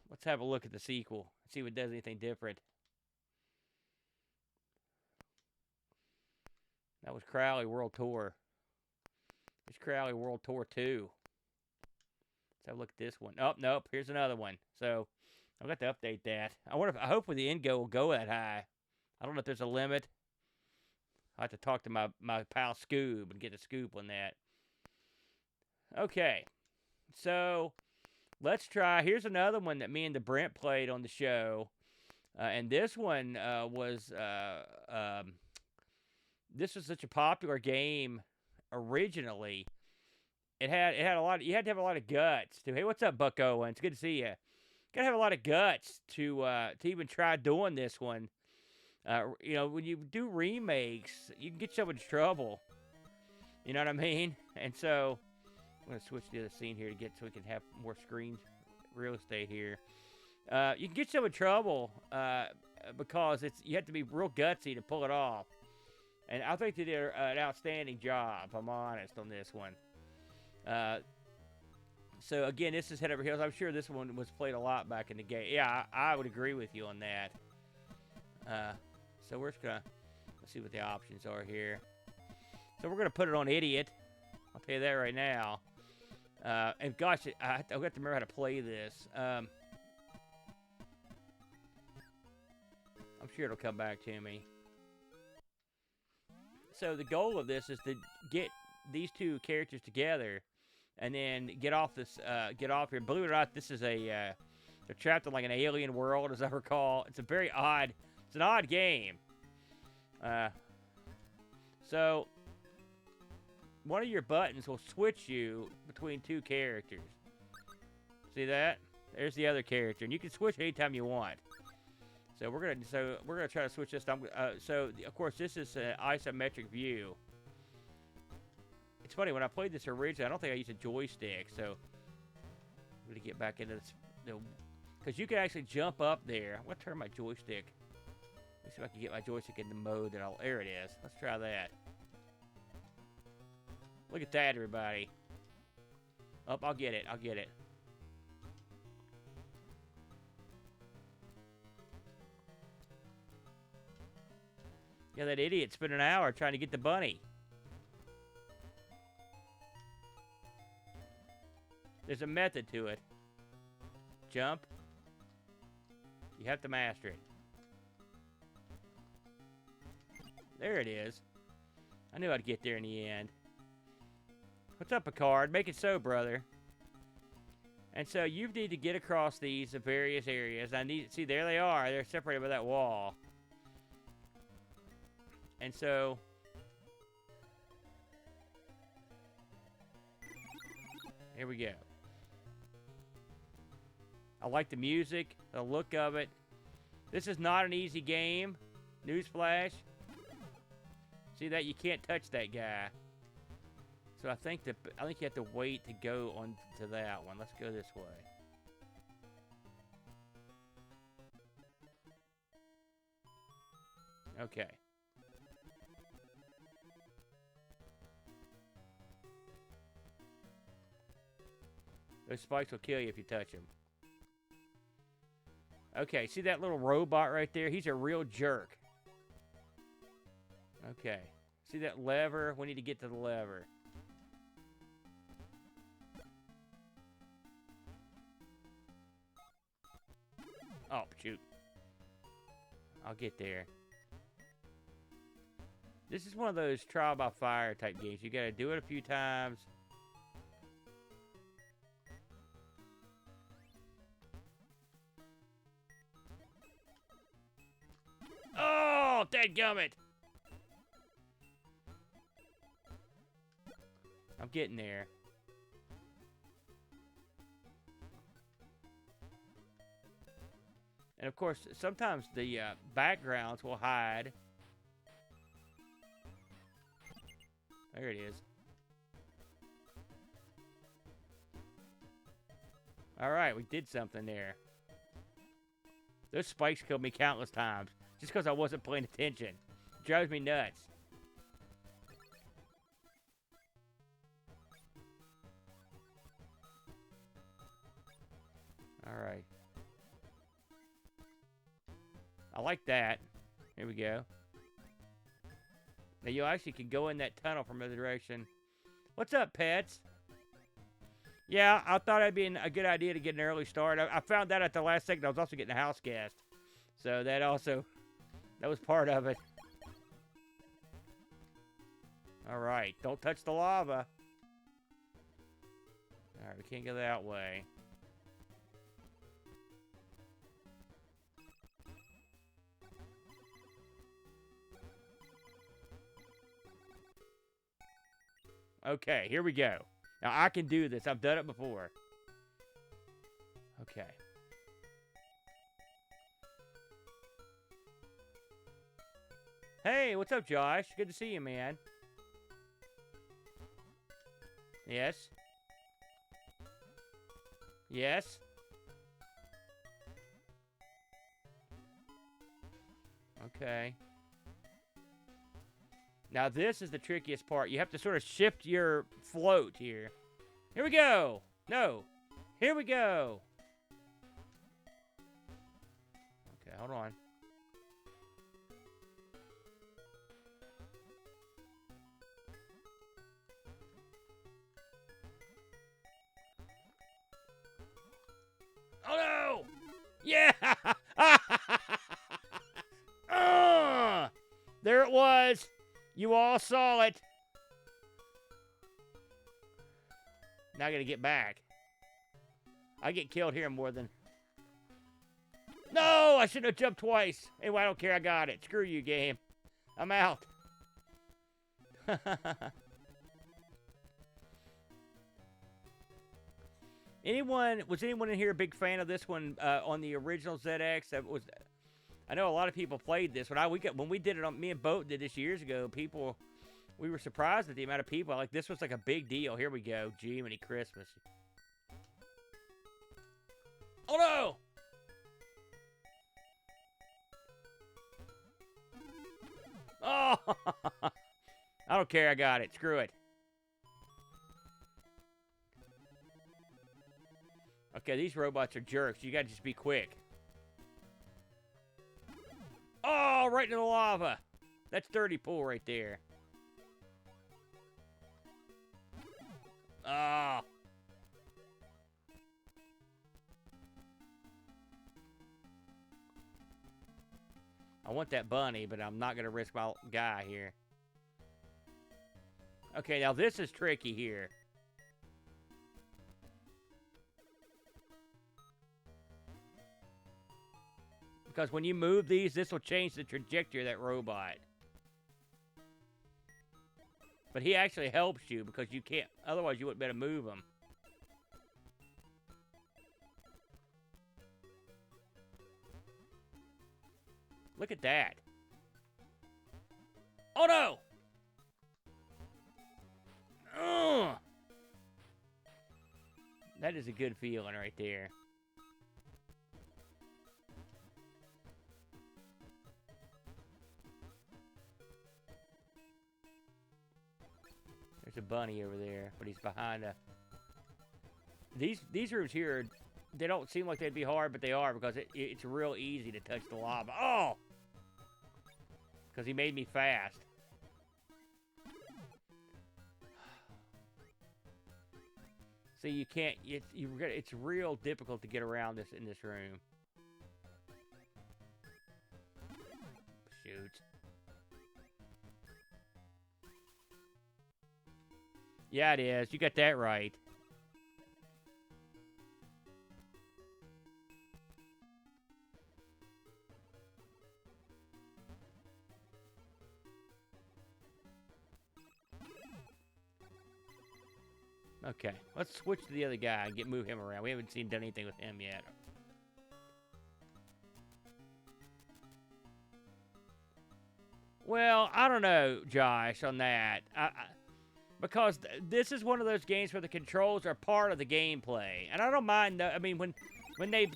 Let's have a look at the sequel. See if it does anything different. That was Crowley World Tour. It's Crowley World Tour 2. Let's have a look at this one. Oh, nope. Here's another one. So, I've got to update that. I hope the end will go that high. I don't know if there's a limit. I'll have to talk to my pal Scoob and get a scoop on that. Okay. So, let's try. Here's another one that me and the Brent played on the show. And this one was... this was such a popular game originally. It had a lot. You had to have a lot of guts too. Hey, what's up, Buck Owen? It's good to see you. Got to have a lot of guts to even try doing this one. When you do remakes, you can get yourself into trouble. You know what I mean? And so I'm gonna switch to the other scene here so we can have more screen real estate here. You can get yourself in trouble because you have to be real gutsy to pull it off. And I think they did an outstanding job, if I'm honest, on this one. So, again, this is Head Over Heels. I'm sure this one was played a lot back in the game. Yeah, I would agree with you on that. So we're just going to see what the options are here. So we're going to put it on Idiot. I'll tell you that right now. And gosh, I've got to remember how to play this. I'm sure it'll come back to me. So the goal of this is to get these two characters together, and then get off here. Believe it or not, this is they're trapped in like an alien world, as I recall. It's an odd game. So one of your buttons will switch you between two characters. See that? There's the other character, and you can switch anytime you want. So we're gonna try to switch this. So of course this is an isometric view. It's funny, when I played this originally, I don't think I used a joystick. So I'm gonna get back into this, because you can actually jump up there. I'm gonna turn my joystick. Let's see if I can get my joystick in the mode that there it is. Let's try that. Look at that, everybody. Oh, I'll get it. Yeah, that idiot spent an hour trying to get the bunny. There's a method to it. Jump. You have to master it. There it is. I knew I'd get there in the end. What's up, Picard? Make it so, brother. And so you need to get across these various areas. See, there they are. They're separated by that wall. And so, here we go. I like the music, the look of it. This is not an easy game. Newsflash. See that? You can't touch that guy. So I think you have to wait to go on to that one. Let's go this way. Okay. Those spikes will kill you if you touch them. Okay, see that little robot right there? He's a real jerk. Okay. See that lever? We need to get to the lever. Oh, shoot. I'll get there. This is one of those trial by fire type games. You gotta do it a few times. Oh, dadgummit! I'm getting there. And of course, sometimes the backgrounds will hide. There it is. Alright, we did something there. Those spikes killed me countless times. Just because I wasn't paying attention. It drives me nuts. Alright. I like that. Here we go. Now you actually can go in that tunnel from the other direction. What's up, pets? Yeah, I thought it'd be a good idea to get an early start. I found that at the last second. I was also getting a house guest. So that was part of it. Alright, don't touch the lava. Alright, we can't go that way. Okay, here we go. Now, I can do this. I've done it before. Okay. Hey, what's up, Josh? Good to see you, man. Yes? Yes? Okay. Now, this is the trickiest part. You have to sort of shift your float here. Here we go. No. Here we go. Okay, hold on. Oh, no. Yeah. There it was. You all saw it. Now I gotta get back. I get killed here more than... No! I shouldn't have jumped twice. Anyway, I don't care. I got it. Screw you, game. I'm out. Was anyone in here a big fan of this one on the original ZX? I know a lot of people played this. When we did it on, me and Boat did this years ago, we were surprised at the amount of people. Like, this was like a big deal. Here we go. Jiminy Christmas. Oh, no! Oh! I don't care. I got it. Screw it. Okay, these robots are jerks. You gotta just be quick. Oh, right into the lava. That's dirty pool right there. Oh. I want that bunny, but I'm not going to risk my guy here. Okay, now this is tricky here. Because when you move these, this will change the trajectory of that robot. But he actually helps you because you can't, otherwise you wouldn't be able to move him. Look at that. Oh no! Ugh. That is a good feeling right there. There's a bunny over there, but he's behind a... These rooms here, they don't seem like they'd be hard, but they are because it's real easy to touch the lava. Oh! Because he made me fast. So you can't... It's real difficult to get around this in this room. Shoot. Yeah, it is. You got that right. Okay, let's switch to the other guy and move him around. We haven't done anything with him yet. Well, I don't know, Josh, on that. Because this is one of those games where the controls are part of the gameplay, and I don't mind. I mean, when they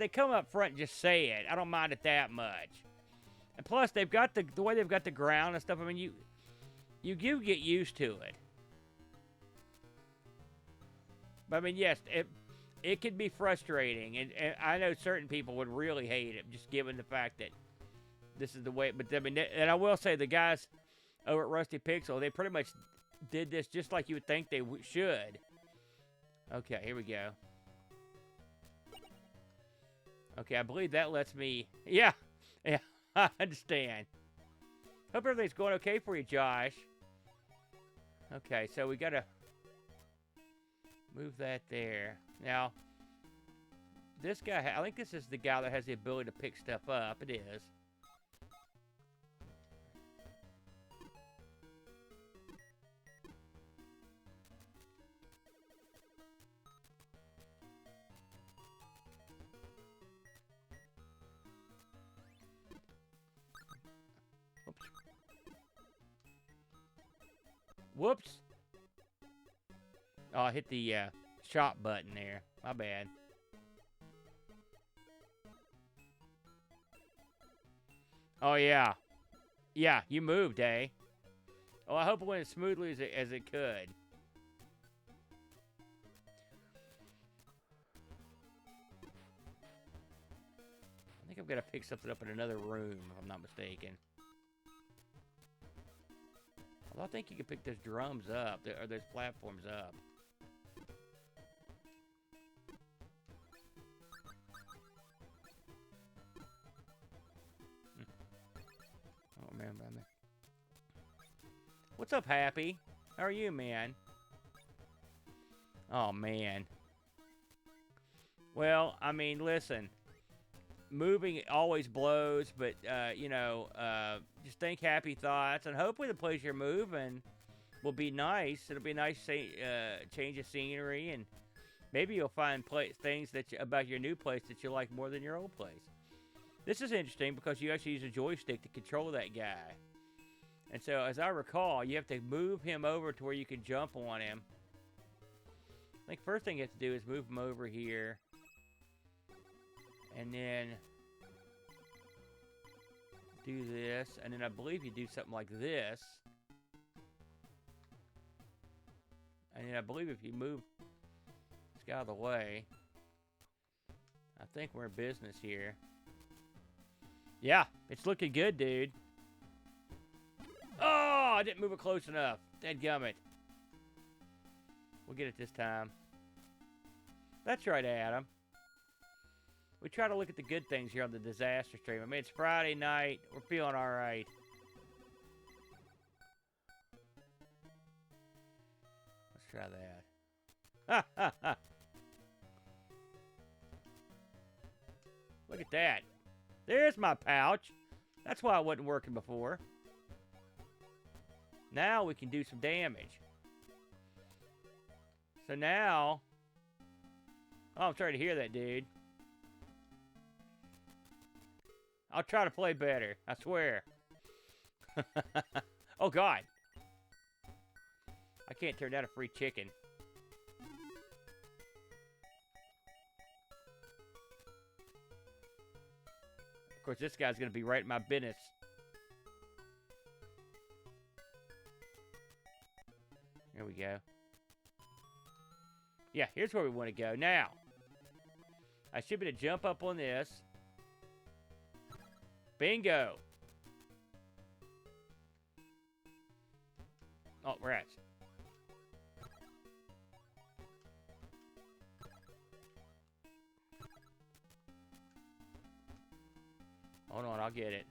come up front and just say it, I don't mind it that much. And plus, they've got the way they've got the ground and stuff. I mean, you do get used to it. But I mean, yes, it can be frustrating, and I know certain people would really hate it, just given the fact that this is the way. But I mean, and I will say the guys over at Rusty Pixel, they pretty much did this just like you would think they should. Okay, here we go. Okay, I believe that lets me. Yeah, I understand. Hope everything's going okay for you, Josh. Okay, so we gotta move that there. Now, this guy, I think this is the guy that has the ability to pick stuff up. It is. Whoops. Oh, I hit the shop button there. My bad. Oh, yeah. Yeah, you moved, eh? Oh, I hope it went as smoothly as it could. I think I'm going to pick something up in another room, if I'm not mistaken. Well, I think you can pick those drums up, or those platforms up. Oh, man, what's up, Happy? How are you, man? Oh, man. Well, I mean, listen. Moving always blows, but, you know, just think happy thoughts, and hopefully the place you're moving will be nice. It'll be a nice change of scenery, and maybe you'll find things about your new place that you like more than your old place. This is interesting because you actually use a joystick to control that guy. And so, as I recall, you have to move him over to where you can jump on him. I think first thing you have to do is move him over here. And then do this, and then I believe you do something like this. And then I believe if you move this guy out of the way, I think we're in business here. Yeah, it's looking good, dude. Oh, I didn't move it close enough. Dadgummit. We'll get it this time. That's right, Adam. We try to look at the good things here on the disaster stream. I mean, it's Friday night. We're feeling all right. Let's try that. Look at that. There's my pouch. That's why it wasn't working before. Now we can do some damage. So now... Oh, I'm sorry to hear that, dude. I'll try to play better. I swear. Oh, God. I can't turn down a free chicken. Of course, this guy's going to be right in my business. There we go. Yeah, here's where we want to go. Now, I should be able to jump up on this. Bingo. Oh, rats. Hold on, I'll get it.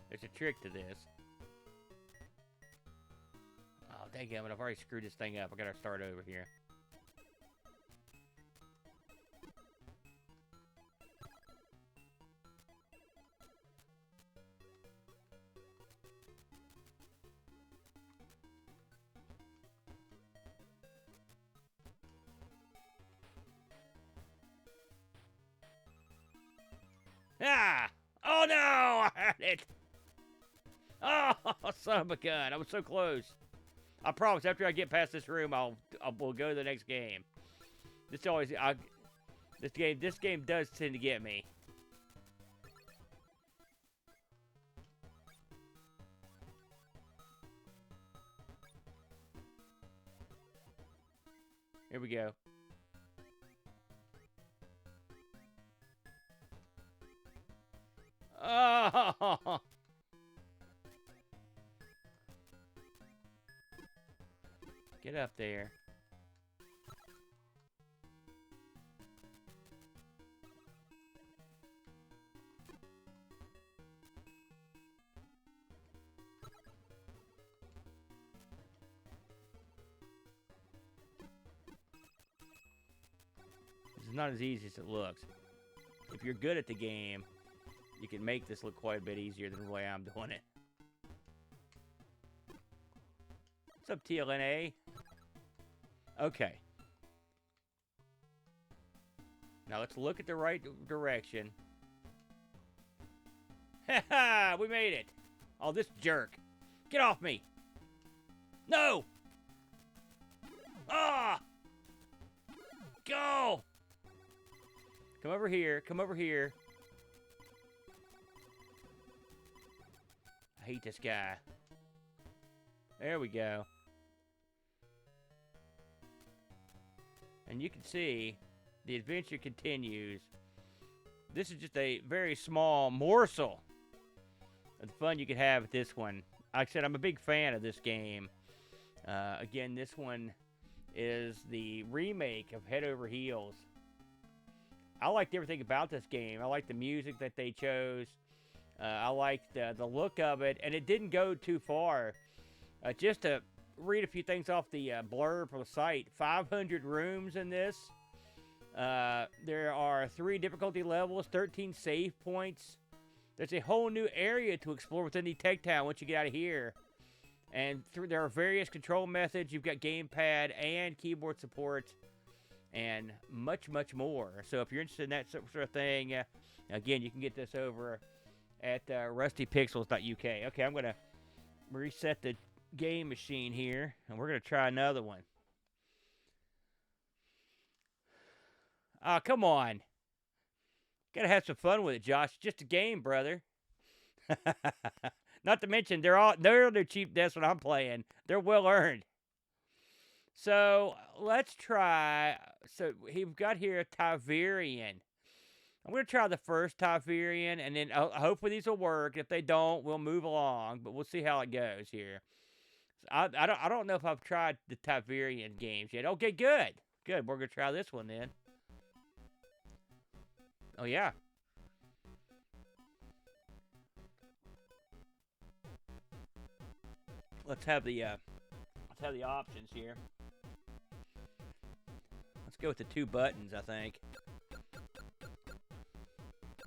There's a trick to this. Oh, dang it, I've already screwed this thing up. I gotta start over here. Ah! Oh no! I had it! Oh, son of a gun! I was so close. I promise. After I get past this room, we'll go to the next game. This game does tend to get me. Here we go. Oh! Get up there. This is not as easy as it looks. If you're good at the game, you can make this look quite a bit easier than the way I'm doing it. What's up, TLNA? Okay. Now let's look at the right direction. Ha ha! We made it! Oh, this jerk. Get off me! No! Ah! Go! Come over here. Come over here. I hate this guy. There we go. And you can see the adventure continues. This is just a very small morsel of the fun you could have with this one. Like I said, I'm a big fan of this game. Again, this one is the remake of Head Over Heels. I liked everything about this game. I liked the music that they chose. I liked the look of it, and it didn't go too far. Just to read a few things off the blurb for the site, 500 rooms in this. There are 3 difficulty levels, 13 save points. There's a whole new area to explore within the Tech Town once you get out of here. And there are various control methods. You've got gamepad and keyboard support, and much, much more. So if you're interested in that sort of thing, again, you can get this over at rustypixels.uk. Okay, I'm going to reset the game machine here, and we're going to try another one. Oh, come on. Gotta have some fun with it, Josh. It's just a game, brother. Not to mention, they're cheap deaths when I'm playing. They're well earned. So, let's try. So, we've got here Tarian. I'm going to try the first Tarian, and then hopefully these will work. If they don't, we'll move along, but we'll see how it goes here. So I don't know if I've tried the Tarian games yet. Okay, good. Good. We're going to try this one then. Oh, yeah. Let's have the options here. Let's go with the 2 buttons, I think.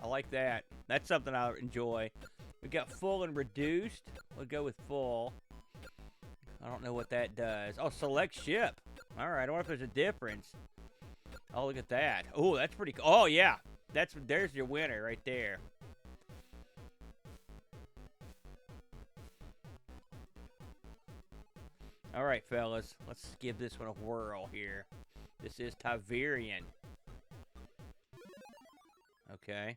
I like that. That's something I enjoy. We've got full and reduced. We'll go with full. I don't know what that does. Oh, select ship. All right. I wonder if there's a difference. Oh, look at that. Oh, that's pretty cool. Oh, yeah. There's your winner right there. All right, fellas. Let's give this one a whirl here. This is Tarian. Okay.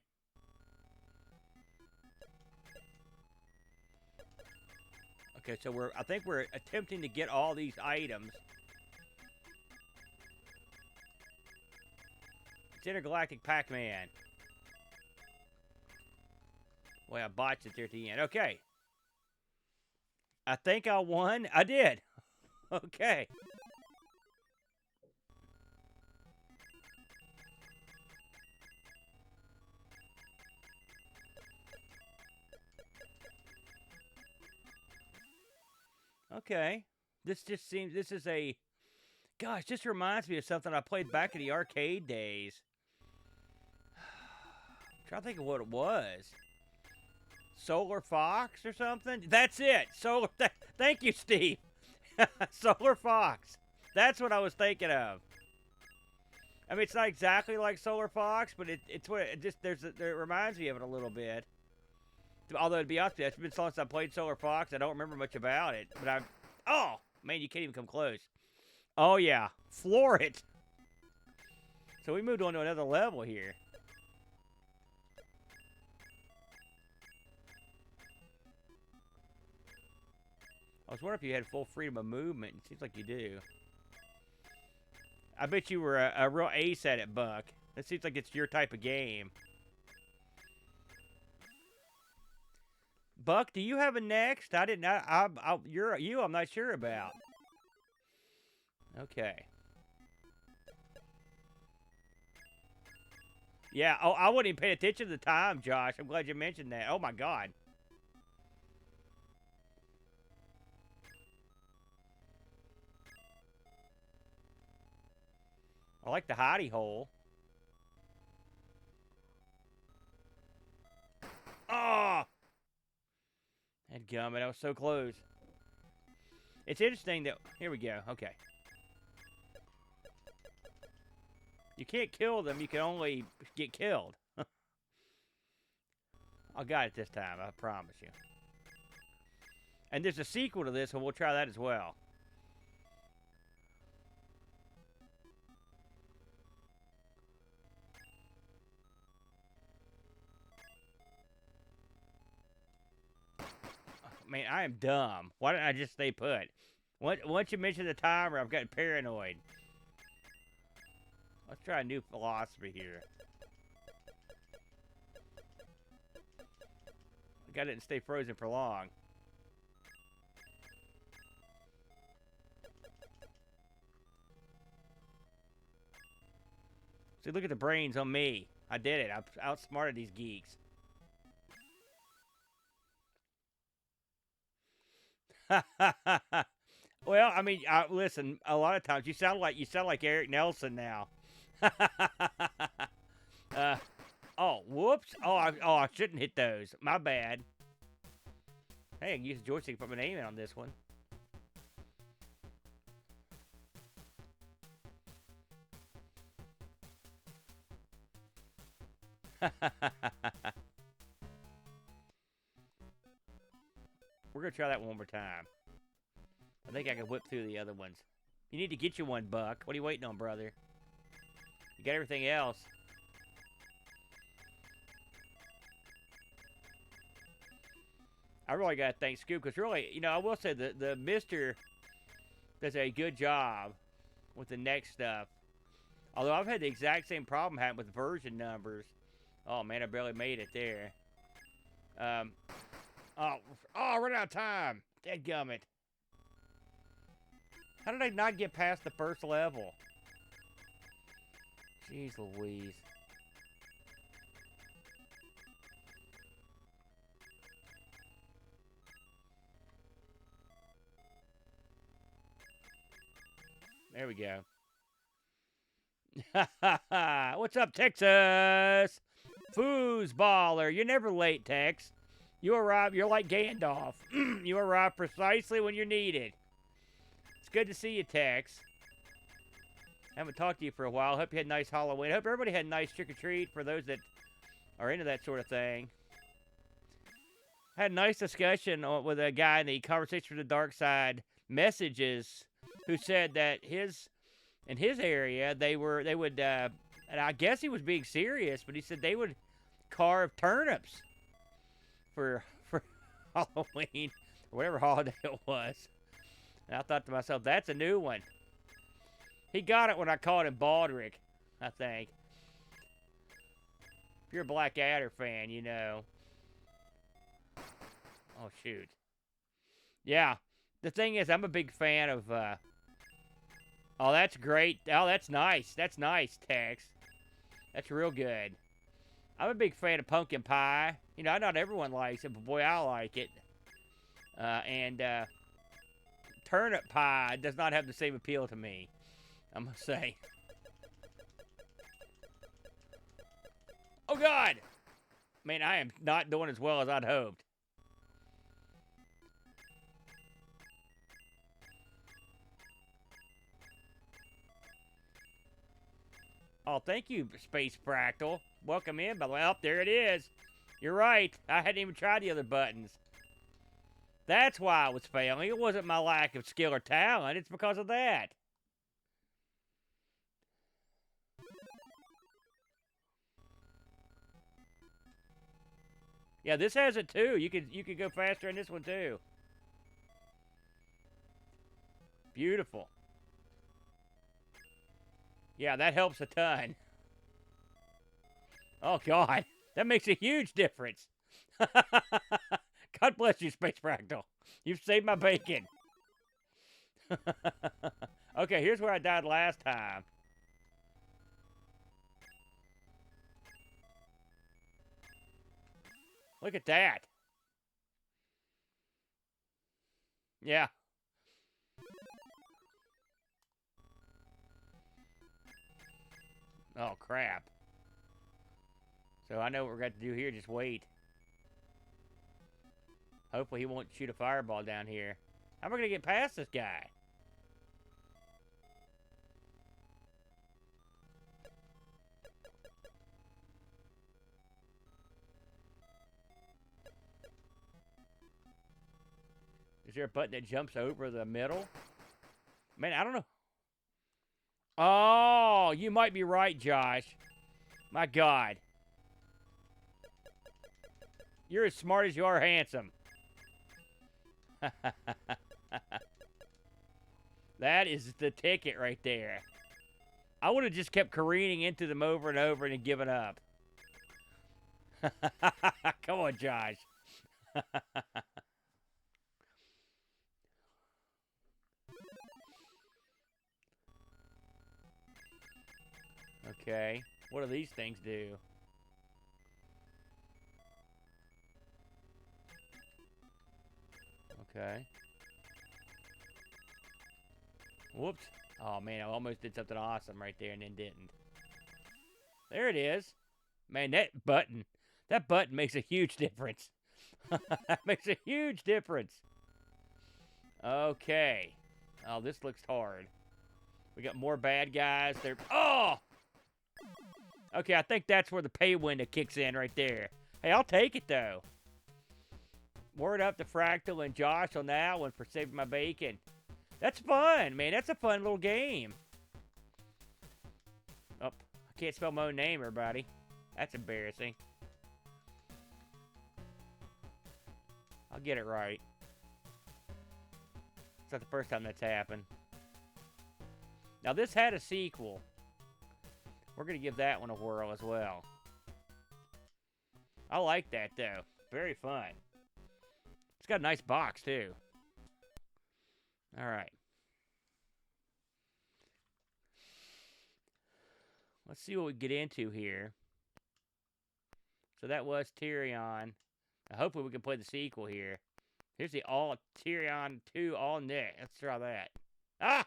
Okay, so I think we're attempting to get all these items. It's Intergalactic Pac-Man. Well, I botched it there at the end. Okay. I think I won. I did. Okay. Okay. This is a... Gosh, this reminds me of something I played back in the arcade days. I'm trying to think of what it was. Solar Fox or something? That's it. Thank you, Steve. Solar Fox. That's what I was thinking of. I mean, it's not exactly like Solar Fox, but it's what it just it reminds me of it a little bit. Although to be honest with you, it's been so long since I played Solar Fox, I don't remember much about it. But oh man, you can't even come close. Oh yeah, floor it. So we moved on to another level here. I was wondering if you had full freedom of movement. It seems like you do. I bet you were a real ace at it, Buck. It seems like it's your type of game. Buck, do you have a next? I didn't. I'm not sure about. Okay. Yeah. Oh, I wouldn't even pay attention to the time, Josh. I'm glad you mentioned that. Oh my God. I like the hidey hole. Oh! Dadgummit, I was so close. It's interesting that... Here we go. Okay. You can't kill them. You can only get killed. I got it this time. I promise you. And there's a sequel to this, so we'll try that as well. Man, I am dumb. Why didn't I just stay put? Once you mention the timer, I've gotten paranoid. Let's try a new philosophy here. I didn't stay frozen for long. See, look at the brains on me. I did it. I outsmarted these geeks. Well, I mean, listen. A lot of times, you sound like Eric Nelson now. Oh, whoops. I shouldn't hit those. My bad. Hey, I can use the joystick to put my name in on this one. We're going to try that one more time. I think I can whip through the other ones. You need to get you one, Buck. What are you waiting on, brother? You got everything else. I really got to thank Scoob, because really, you know, I will say the Mister does a good job with the next stuff. Although I've had the exact same problem happen with version numbers. Oh, man, I barely made it there. I ran out of time. Dadgummit. How did I not get past the first level? Jeez Louise. There we go. What's up, Texas? Foosballer. You're never late, Tex. You arrive, you're like Gandalf. You arrive precisely when you're needed. It's good to see you, Tex. I haven't talked to you for a while. Hope you had a nice Halloween. Hope everybody had a nice trick-or-treat for those that are into that sort of thing. I had a nice discussion with a guy in the Conversation for the Dark Side messages who said that in his area, they would, and I guess he was being serious, but he said they would carve turnips for Halloween, or whatever holiday it was. And I thought to myself, that's a new one. He got it when I called him Baldrick, I think. If you're a Blackadder fan, you know. Oh, shoot. Yeah. The thing is, I'm a big fan of, oh, that's great. Oh, that's nice. That's nice, Tex. That's real good. I'm a big fan of pumpkin pie. You know, not everyone likes it, but boy, I like it. And turnip pie does not have the same appeal to me, I must say. Oh, God! Man, I am not doing as well as I'd hoped. Oh, thank you, Space Fractal. Welcome in, by the way. Oh, there it is. You're right. I hadn't even tried the other buttons. That's why I was failing. It wasn't my lack of skill or talent. It's because of that. Yeah, this has it too. You could go faster in this one too. Beautiful. Yeah, that helps a ton. Oh God, that makes a huge difference. God bless you, Space Fractal. You've saved my bacon. Okay, here's where I died last time. Look at that. Yeah. Oh, crap. So I know what we're going to do here. Just wait. Hopefully he won't shoot a fireball down here. How am I going to get past this guy? Is there a button that jumps over the middle? Man, I don't know. Oh, you might be right, Josh. My God. You're as smart as you are handsome. That is the ticket right there. I would have just kept careening into them over and over and given up. Come on, Josh. Okay. What do these things do? Okay. Whoops. Oh, man, I almost did something awesome right there and then didn't. There it is. Man, that button makes a huge difference. That makes a huge difference. Okay. Oh, this looks hard. We got more bad guys. They're... Oh! Okay, I think that's where the pay window kicks in right there. Hey, I'll take it, though. Word up to Fractal and Josh on that one for saving my bacon. That's fun, man. That's a fun little game. Oh, I can't spell my own name, everybody. That's embarrassing. I'll get it right. It's not the first time that's happened. Now, this had a sequel. We're going to give that one a whirl as well. I like that, though. Very fun. It's got a nice box, too. All right. Let's see what we get into here. So that was Tarian. Hopefully we can play the sequel here. Here's the Tarian 2 all net. Let's try that. Ah!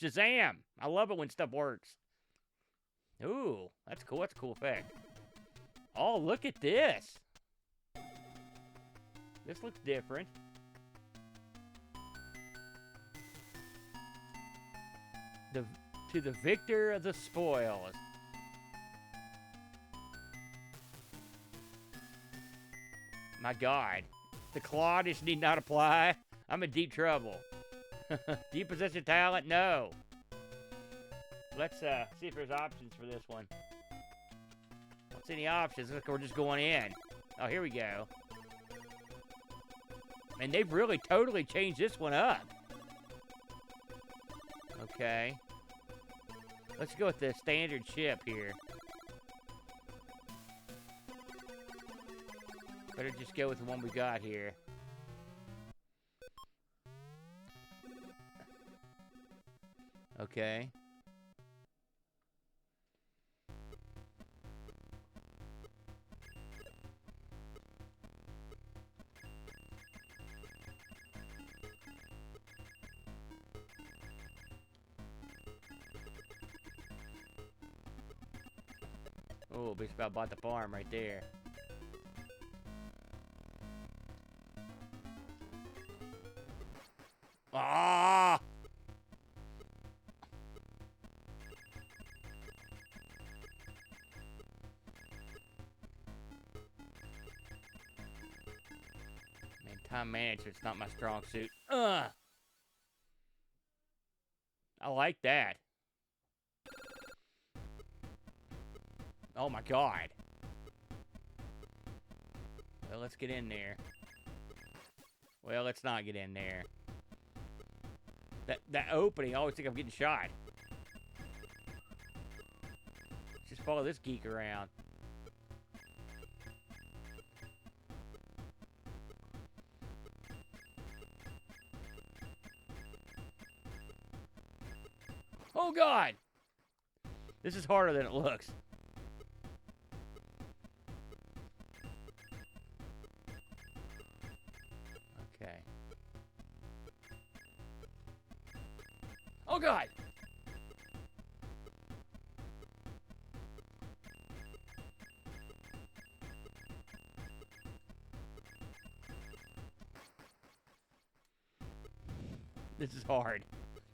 Shazam! I love it when stuff works. Ooh, that's cool. That's a cool effect. Oh, look at this. This looks different. To the victor of the spoils. My God. The Claudish need not apply. I'm in deep trouble. Do you possess a talent? No. Let's see if there's options for this one. Don't see any options. Look, we're just going in. Oh, here we go. And they've really totally changed this one up. Okay. Let's go with the standard ship here. Better just go with the one we got here. Okay. Oh, bitch about bought the farm right there. Ah! Time management's not my strong suit. Ugh. I like that. Oh my god. Well, let's get in there. Well, let's not get in there. That opening, I always think I'm getting shot. Let's just follow this geek around. Oh god! This is harder than it looks. Okay. Oh god! This is hard.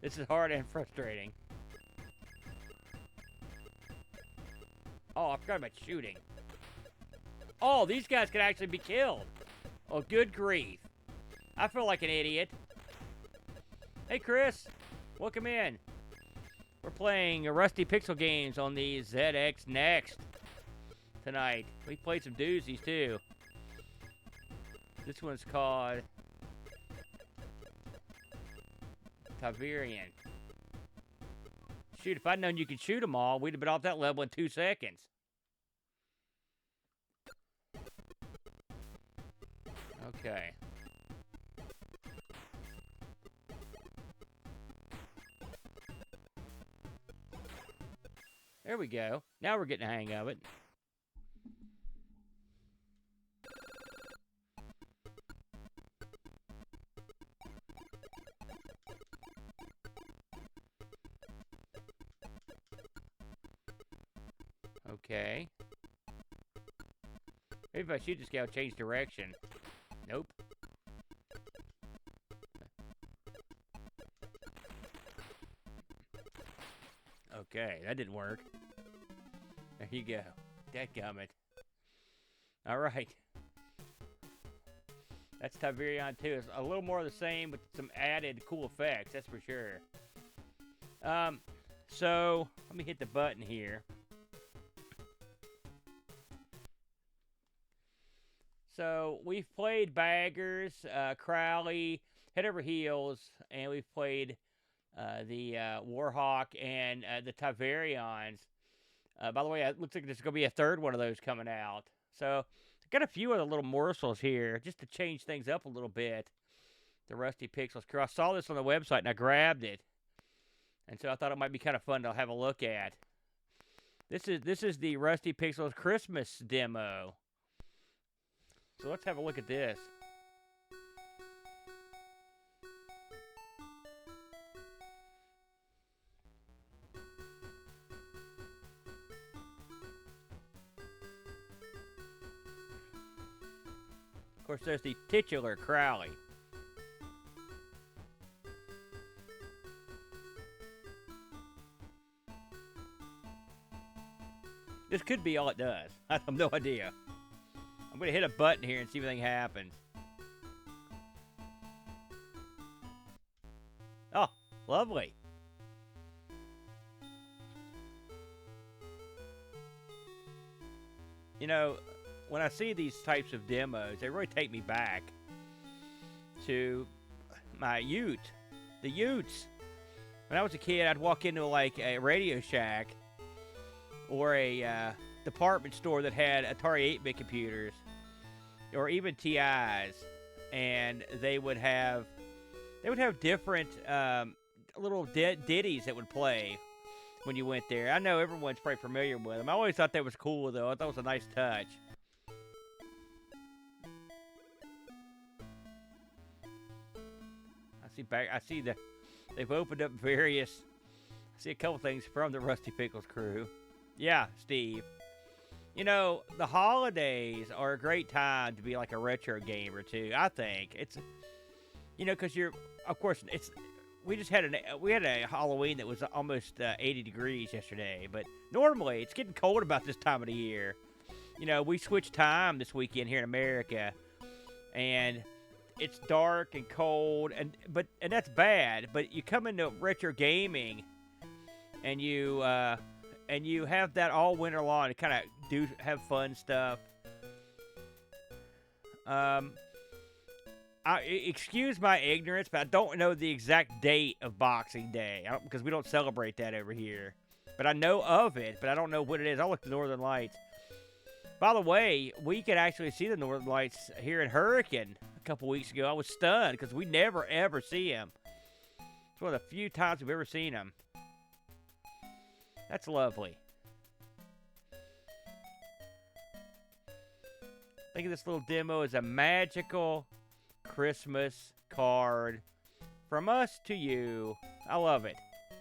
This is hard and frustrating. Oh, I forgot about shooting. Oh, these guys could actually be killed. Oh, good grief. I feel like an idiot. Hey, Chris. Welcome in. We're playing Rusty Pixel games on the ZX Next tonight. We played some doozies, too. This one's called Tarian. Shoot, if I'd known you could shoot them all, we'd have been off that level in 2 seconds. Okay. There we go. Now we're getting the hang of it. Okay. Maybe if I shoot this guy, I'll change direction. Nope. Okay, that didn't work. There you go. Dadgummit. Alright. That's Tarian too. It's a little more of the same with some added cool effects, that's for sure. So, let me hit the button here. So, we've played Baggers, Crowley, Head Over Heels, and we've played the Warhawk and the Tarians. By the way, it looks like there's going to be a third one of those coming out. So, I've got a few other little morsels here, just to change things up a little bit. The Rusty Pixels crew. I saw this on the website, and I grabbed it. And so I thought it might be kind of fun to have a look at. This is the Rusty Pixels Christmas demo. So let's have a look at this. Of course, there's the titular Crowley. This could be all it does. I have no idea. I'm going to hit a button here and see if anything happens. Oh, lovely. You know, when I see these types of demos, they really take me back to my youth. The Utes. When I was a kid, I'd walk into like a Radio Shack or a department store that had Atari 8-bit computers or even TIs, and they would have different little ditties that would play when you went there. I know everyone's probably familiar with them. I always thought that was cool, though. I thought it was a nice touch. I see they've opened up various. I see a couple things from the Rusty Pickles crew. Yeah, Steve. You know, the holidays are a great time to be like a retro gamer too. I think it's, you know, because of course, we had a Halloween that was almost 80 degrees yesterday. But normally it's getting cold about this time of the year. You know, we switched time this weekend here in America, and it's dark and cold, and that's bad. But you come into retro gaming, and you have that all winter long to kind of have fun stuff. Excuse my ignorance, but I don't know the exact date of Boxing Day because we don't celebrate that over here. But I know of it, but I don't know what it is. I'll look at the Northern Lights. By the way, we could actually see the Northern Lights here in Hurricane a couple weeks ago. I was stunned because we never, ever see them. It's one of the few times we've ever seen them. That's lovely. Think of this little demo as a magical Christmas card from us to you. I love it.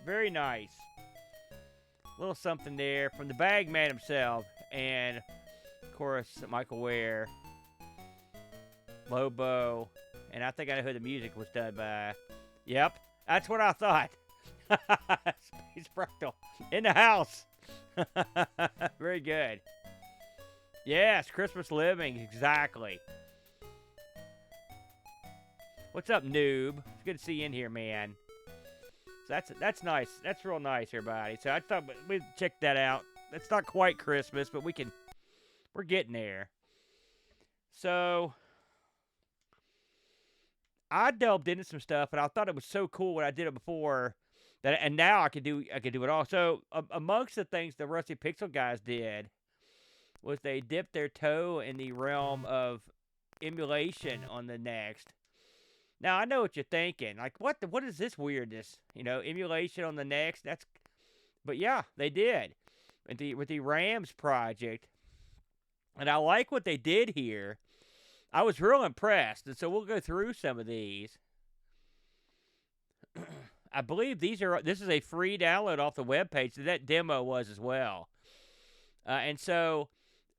Very nice. A little something there from the bag man himself. And, of course, Michael Ware, Lobo, and I think I know who the music was done by. Yep, that's what I thought. Space Fractal in the house. Very good. Yes, Christmas living, exactly. What's up, noob? It's good to see you in here, man. So that's nice. That's real nice, everybody. So I thought we'd check that out. It's not quite Christmas, but we're getting there. So I delved into some stuff, and I thought it was so cool when I did it before and now I could do it all. So amongst the things the Rusty Pixel guys did was they dipped their toe in the realm of emulation on the Next. Now I know what you're thinking, like what is this weirdness? Emulation on the Next. But yeah, they did with the Rams project, and I like what they did here. I was real impressed, and so we'll go through some of these. I believe this is a free download off the webpage, so that demo was as well. And so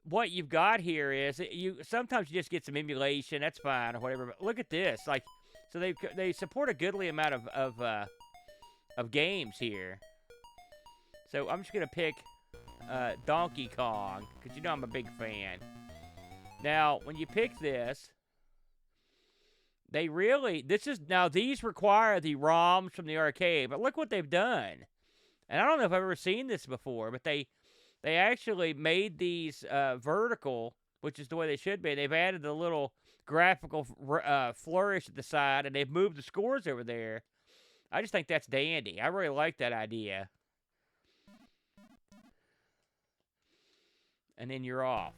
what you've got here is sometimes you just get some emulation, that's fine or whatever. But look at this, so they support a goodly amount of games here. So I'm just gonna pick Donkey Kong because I'm a big fan. Now when you pick this, these require the ROMs from the arcade, but look what they've done. And I don't know if I've ever seen this before, but they actually made these vertical, which is the way they should be. They've added the little graphical flourish at the side, and they've moved the scores over there. I just think that's dandy. I really like that idea. And then you're off.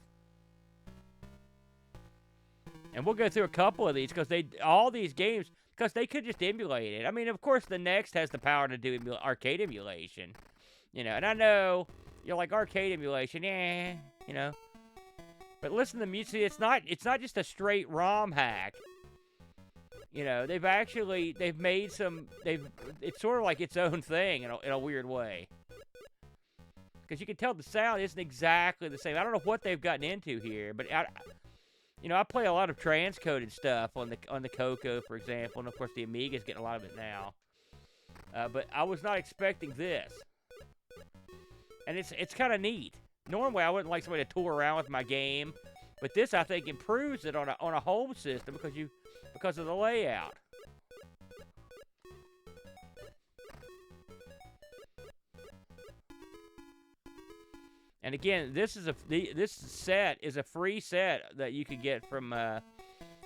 And we'll go through a couple of these because all these games they could just emulate it. I mean, of course, the Next has the power to do arcade emulation, And I know you're like arcade emulation, But listen to the music. It's not just a straight ROM hack. They've made some. It's sort of like its own thing in a weird way. Because you can tell the sound isn't exactly the same. I don't know what they've gotten into here, but I play a lot of transcoded stuff on the Coco, for example, and of course the Amiga's getting a lot of it now. But I was not expecting this, and it's kind of neat. Normally, I wouldn't like somebody to tool around with my game, but this I think improves it on a home system because of the layout. And again, this set is a free set that you can get from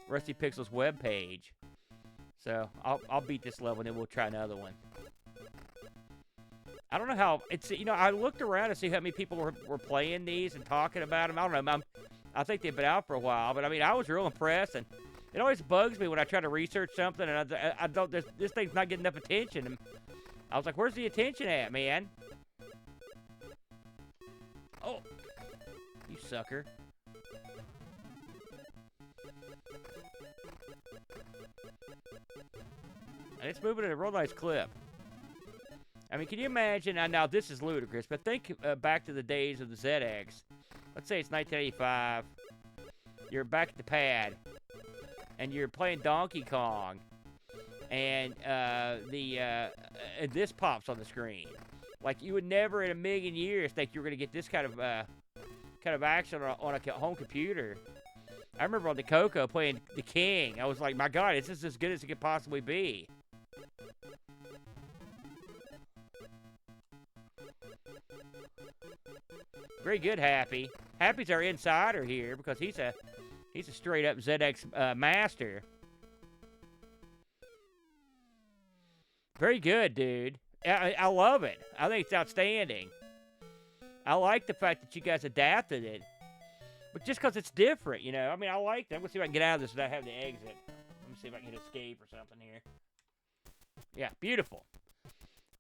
Rusty Pixel's webpage. So I'll beat this level and then we'll try another one. I don't know how it's. I looked around to see how many people were playing these and talking about them. I don't know. I think they've been out for a while, but I was real impressed. And it always bugs me when I try to research something and I don't. This thing's not getting enough attention. And I was like, "Where's the attention at, man?" Oh, you sucker. And it's moving at a real nice clip. I mean, can you imagine? Now this is ludicrous, but think back to the days of the ZX. Let's say it's 1985. You're back at the pad, and you're playing Donkey Kong, and this pops on the screen. Like, you would never in a million years think you were going to get this kind of action on a home computer. I remember on the Coco playing the King. I was like, my God, is this as good as it could possibly be? Very good, Happy. Happy's our insider here because he's a straight up ZX master. Very good, dude. I love it. I think it's outstanding. I like the fact that you guys adapted it. But just because it's different, you know. I mean, I like that. I'm going to see if I can get out of this without having to exit. Let me see if I can hit escape or something here. Yeah, beautiful.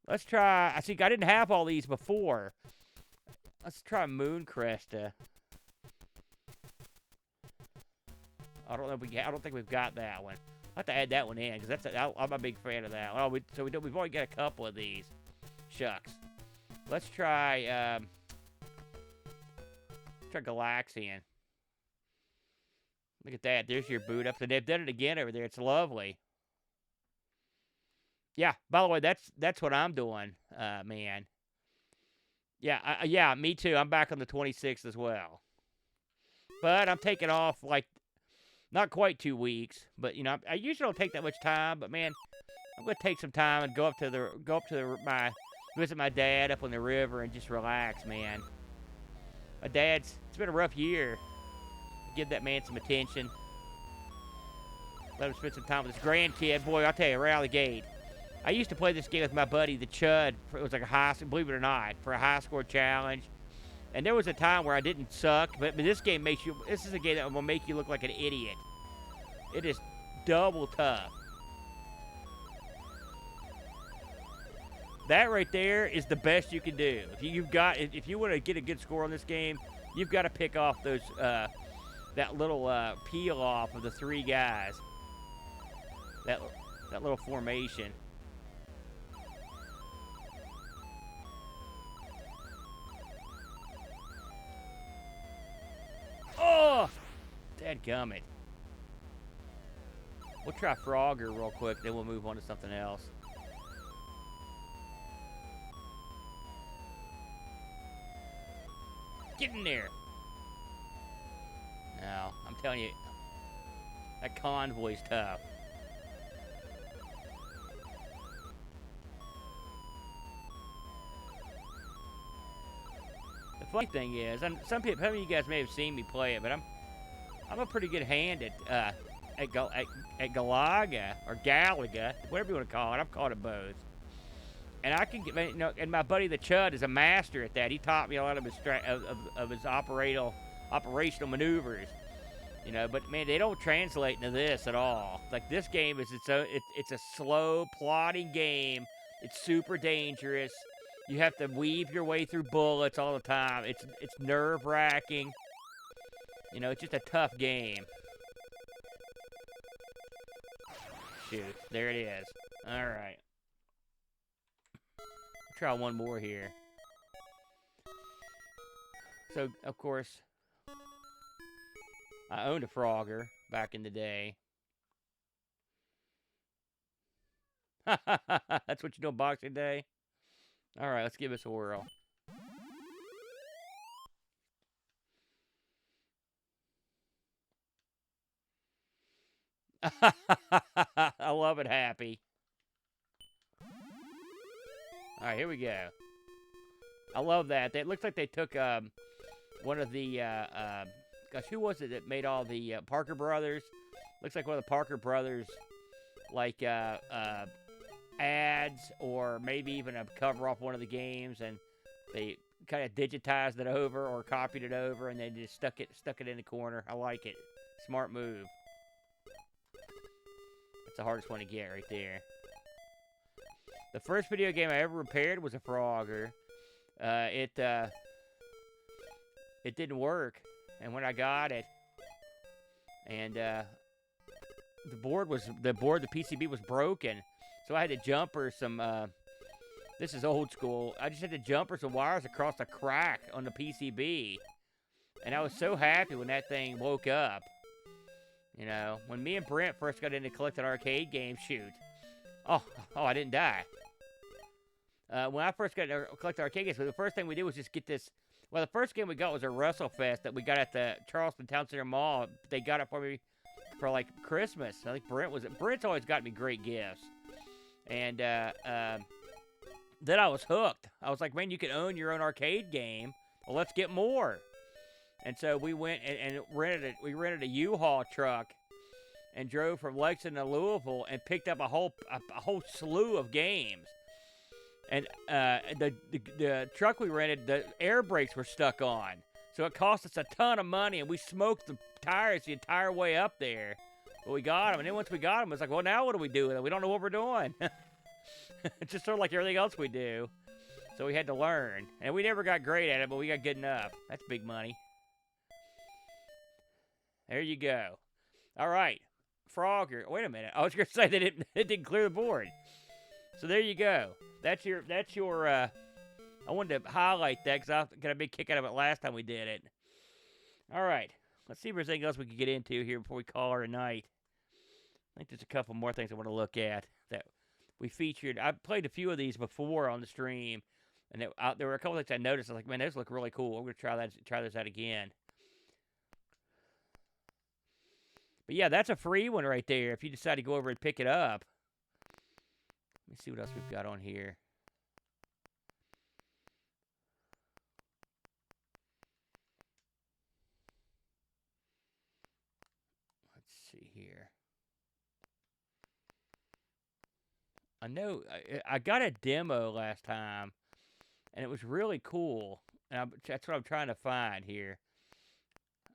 Let's try. I think I didn't have all these before. Let's try Moon Cresta. I don't know if we. I don't think we've got that one. I have to add that one in because I'm a big fan of that. Oh, we've only got a couple of these. Shucks. Let's try. Try Galaxian. Look at that. There's your boot up. They've done it again over there. It's lovely. Yeah. By the way, that's what I'm doing, man. Yeah. Yeah. Me too. I'm back on the 26th as well. But I'm taking off like not quite 2 weeks. But you know, I usually don't take that much time. But man, I'm gonna take some time and visit my dad up on the river and just relax, man. My dad's, it's been a rough year. Give that man some attention. Let him spend some time with his grandkid. Boy, I'll tell you, right out of the gate. I used to play this game with my buddy, the Chud. It was like believe it or not, for a high score challenge. And there was a time where I didn't suck, but this game this is a game that will make you look like an idiot. It is double tough. That right there is the best you can do. If you want to get a good score on this game, you've got to pick off those that little peel off of the 3 guys. That little formation. Oh, dadgummit. We'll try Frogger real quick, then we'll move on to something else. Get in there. No, I'm telling you, that convoy's tough. The funny thing is, some of you guys may have seen me play it, but I'm a pretty good hand at Galaga or Galaga, whatever you want to call it. I've called it both. And I can get, you know, and my buddy the Chud is a master at that. He taught me a lot of his operational maneuvers, you know. But man, they don't translate into this at all. Like this game is it's a slow plodding game. It's super dangerous. You have to weave your way through bullets all the time. It's nerve-wracking. You know, it's just a tough game. Shoot, there it is. All right. Try one more here. So, of course, I owned a Frogger back in the day. That's what you do on Boxing Day? Alright, let's give this a whirl. I love it, Happy. Alright, here we go. I love that. It looks like they took one of the, gosh, who was it that made all the Parker Brothers? Looks like one of the Parker Brothers, like, ads or maybe even a cover off one of the games, and they kind of digitized it over or copied it over and then just stuck it in the corner. I like it. Smart move. That's the hardest one to get right there. The first video game I ever repaired was a Frogger. It didn't work, and when I got it, and the PCB was broken, so I had to jumper some. This is old school. I just had to jumper some wires across a crack on the PCB, and I was so happy when that thing woke up. You know, when me and Brent first got into collecting arcade games, shoot. Oh, I didn't die. When I first got to collect arcade games, the first thing we did was just get this Well, the first game we got was a WrestleFest that we got at the Charleston Town Center Mall. They got it for me for like Christmas. I think Brent's always got me great gifts. And then I was hooked. I was like, man, you can own your own arcade game. Well, let's get more. And so we went and rented a U-Haul truck and drove from Lexington to Louisville and picked up a whole slew of games. And the truck we rented, the air brakes were stuck on. So it cost us a ton of money, and we smoked the tires the entire way up there. But we got them, and then once we got them, it's like, well, now what do we do with it? We don't know what we're doing. It's just sort of like everything else we do. So we had to learn. And we never got great at it, but we got good enough. That's big money. There you go. All right. Frogger. Wait a minute. I was going to say that it didn't clear the board. So there you go. That's your I wanted to highlight that because I got a big kick out of it last time we did it. All right. Let's see if there's anything else we can get into here before we call her a night. I think there's a couple more things I want to look at that we featured. I played a few of these before on the stream, and there were a couple things I noticed. I was like, man, those look really cool. We're going to try those out again. But yeah, that's a free one right there if you decide to go over and pick it up. Let me see what else we've got on here. Let's see here. I know I got a demo last time, and it was really cool. And that's what I'm trying to find here.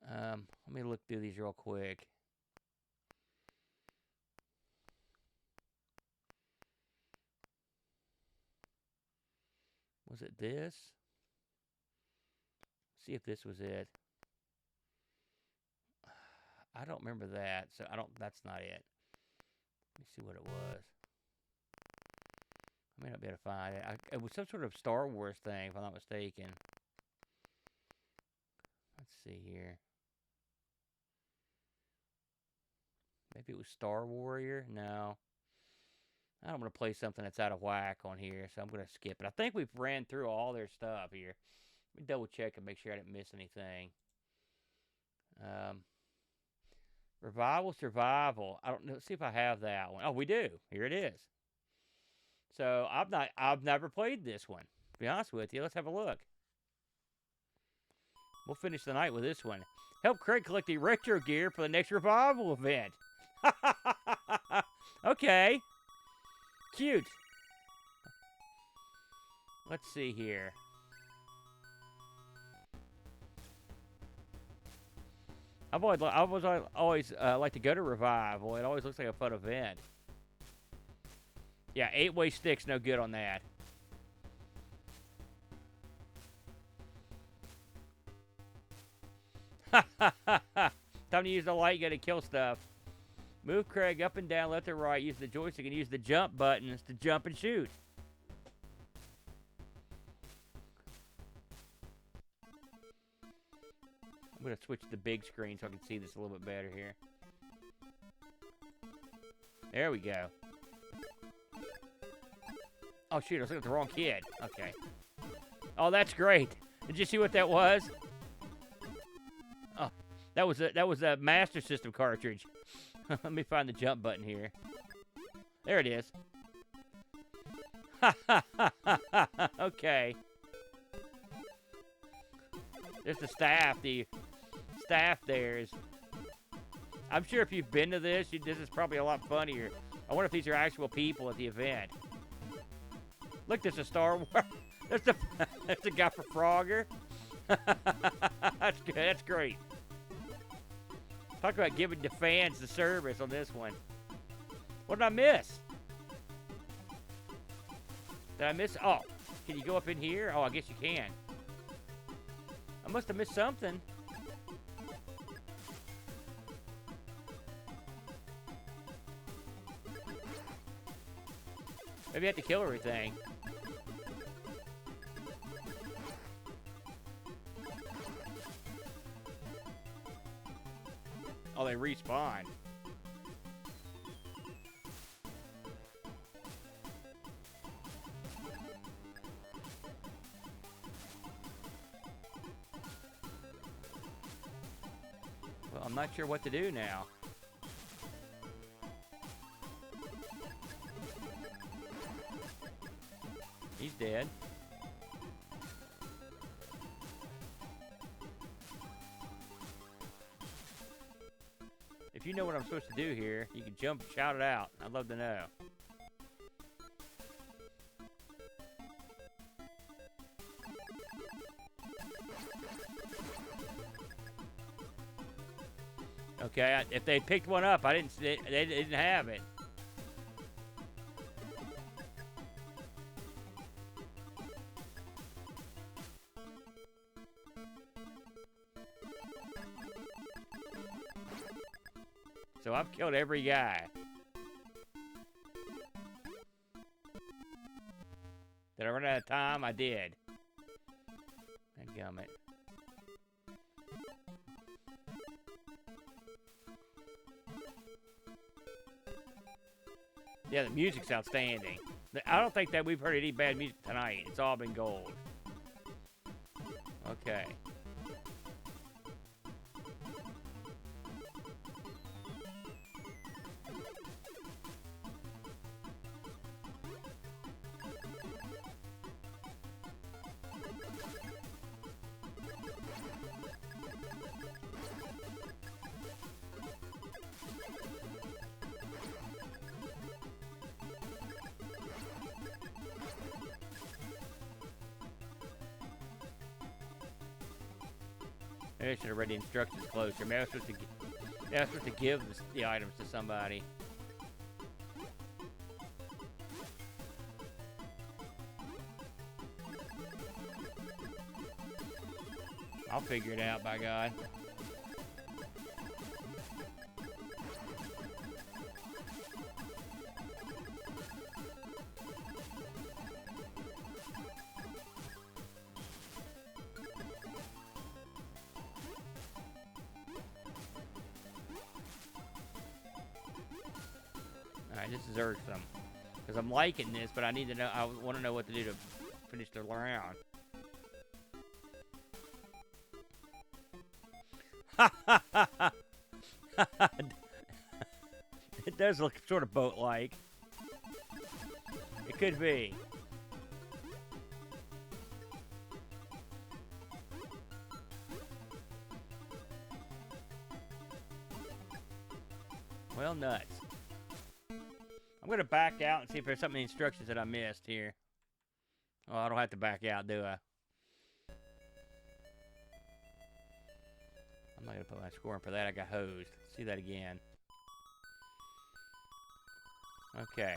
Let me look through these real quick. Was it this? See if this was it. I don't remember that, so that's not it. Let me see what it was. I may not be able to find it. It was some sort of Star Wars thing, if I'm not mistaken. Let's see here. Maybe it was Star Warrior? No. I don't want to play something that's out of whack on here, so I'm going to skip it. I think we've ran through all their stuff here. Let me double check and make sure I didn't miss anything. Revival Survival. I don't know. Let's see if I have that one. Oh, we do. Here it is. So I've never played this one. To be honest with you, let's have a look. We'll finish the night with this one. Help Craig collect the retro gear for the next Revival event. Okay. Cute. Let's see here. I've always like to go to Revival. It always looks like a fun event. Yeah, 8-way sticks, no good on that. Time to use the light gun to kill stuff. Move Craig up and down, left and right. Use the joystick and use the jump buttons to jump and shoot. I'm going to switch to the big screen so I can see this a little bit better here. There we go. Oh, shoot, I was looking at the wrong kid. Okay. Oh, that's great. Did you see what that was? Oh, that was a Master System cartridge. Let me find the jump button here. There it is. Okay. There's the staff. The staff there is... I'm sure if you've been to this, this is probably a lot funnier. I wonder if these are actual people at the event. Look, there's a Star Wars. That's the guy for Frogger. That's good. That's great. Talk about giving the fans the service on this one. What did I miss? Did I miss? Oh, can you go up in here? Oh, I guess you can. I must have missed something. Maybe I have to kill everything. Oh, they respawn. Well, I'm not sure what to do now. He's dead. If you know what I'm supposed to do here, you can jump and shout it out. I'd love to know. Okay, if they picked one up, they didn't have it. So I've killed every guy. Did I run out of time? I did. Dadgummit. Yeah, the music's outstanding. I don't think that we've heard any bad music tonight. It's all been gold. Okay. Maybe I should have read the instructions closer. Maybe I was supposed to give the items to somebody. I'll figure it out, by God. Alright, this is irksome. Because I'm liking this, but I need to know, I want to know what to do to finish the round. It does look sort of boat-like. It could be. Well, nuts. I'm going to back out and see if there's some of the instructions that I missed here. Oh, I don't have to back out, do I? I'm not going to put my score in for that. I got hosed. See that again. Okay.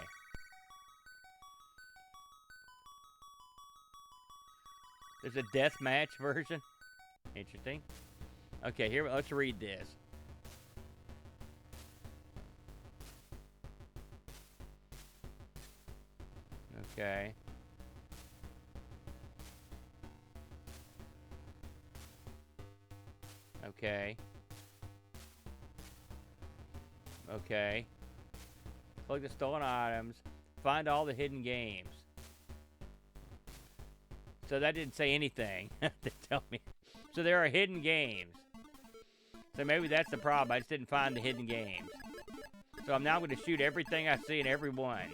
There's a deathmatch version. Interesting. Okay, here, let's read this. Okay. Okay. Okay. Collect the stolen items. Find all the hidden games. So that didn't say anything to tell me. So there are hidden games. So maybe that's the problem. I just didn't find the hidden games. So I'm now going to shoot everything I see in every one.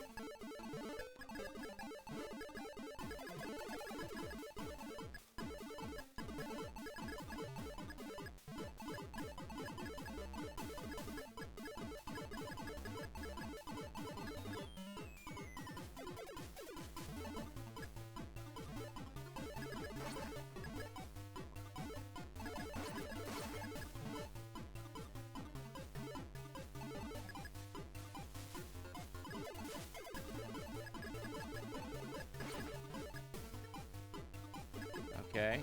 Okay.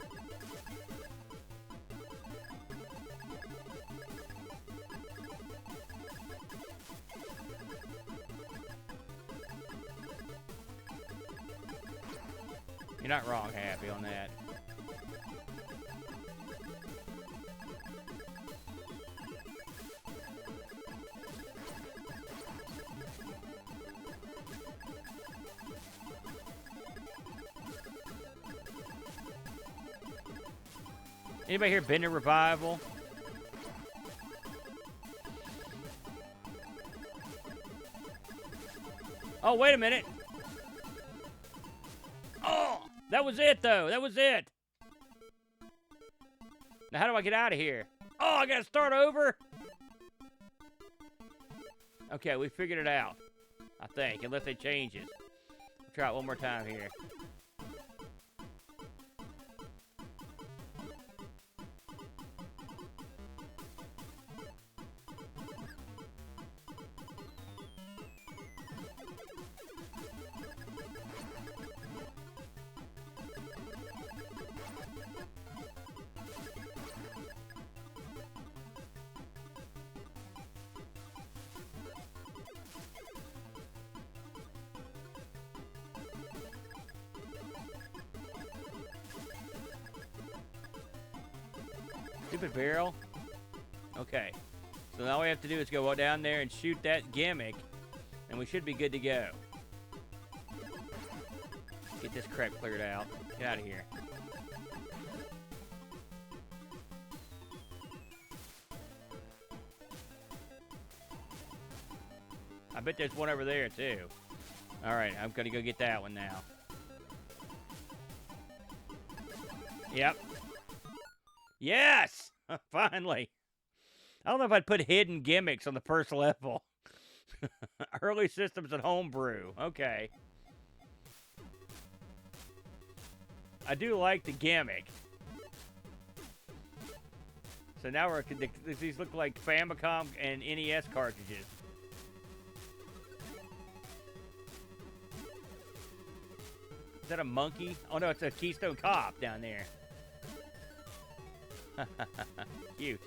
You're not wrong, Happy, on that. Anybody here been to Revival? Oh, wait a minute. Oh, that was it, though. That was it. Now, how do I get out of here? Oh, I gotta start over? Okay, we figured it out. I think, unless it changes. Try it one more time here. Stupid barrel. Okay. So all we have to do is go down there and shoot that gimmick, and we should be good to go. Get this crap cleared out. Get out of here. I bet there's one over there, too. Alright, I'm gonna go get that one now. Yep. Yes! Finally. I don't know if I'd put hidden gimmicks on the first level. Early systems and homebrew. Okay. I do like the gimmick. So now these look like Famicom and NES cartridges. Is that a monkey? Oh no, it's a Keystone Cop down there. Cute.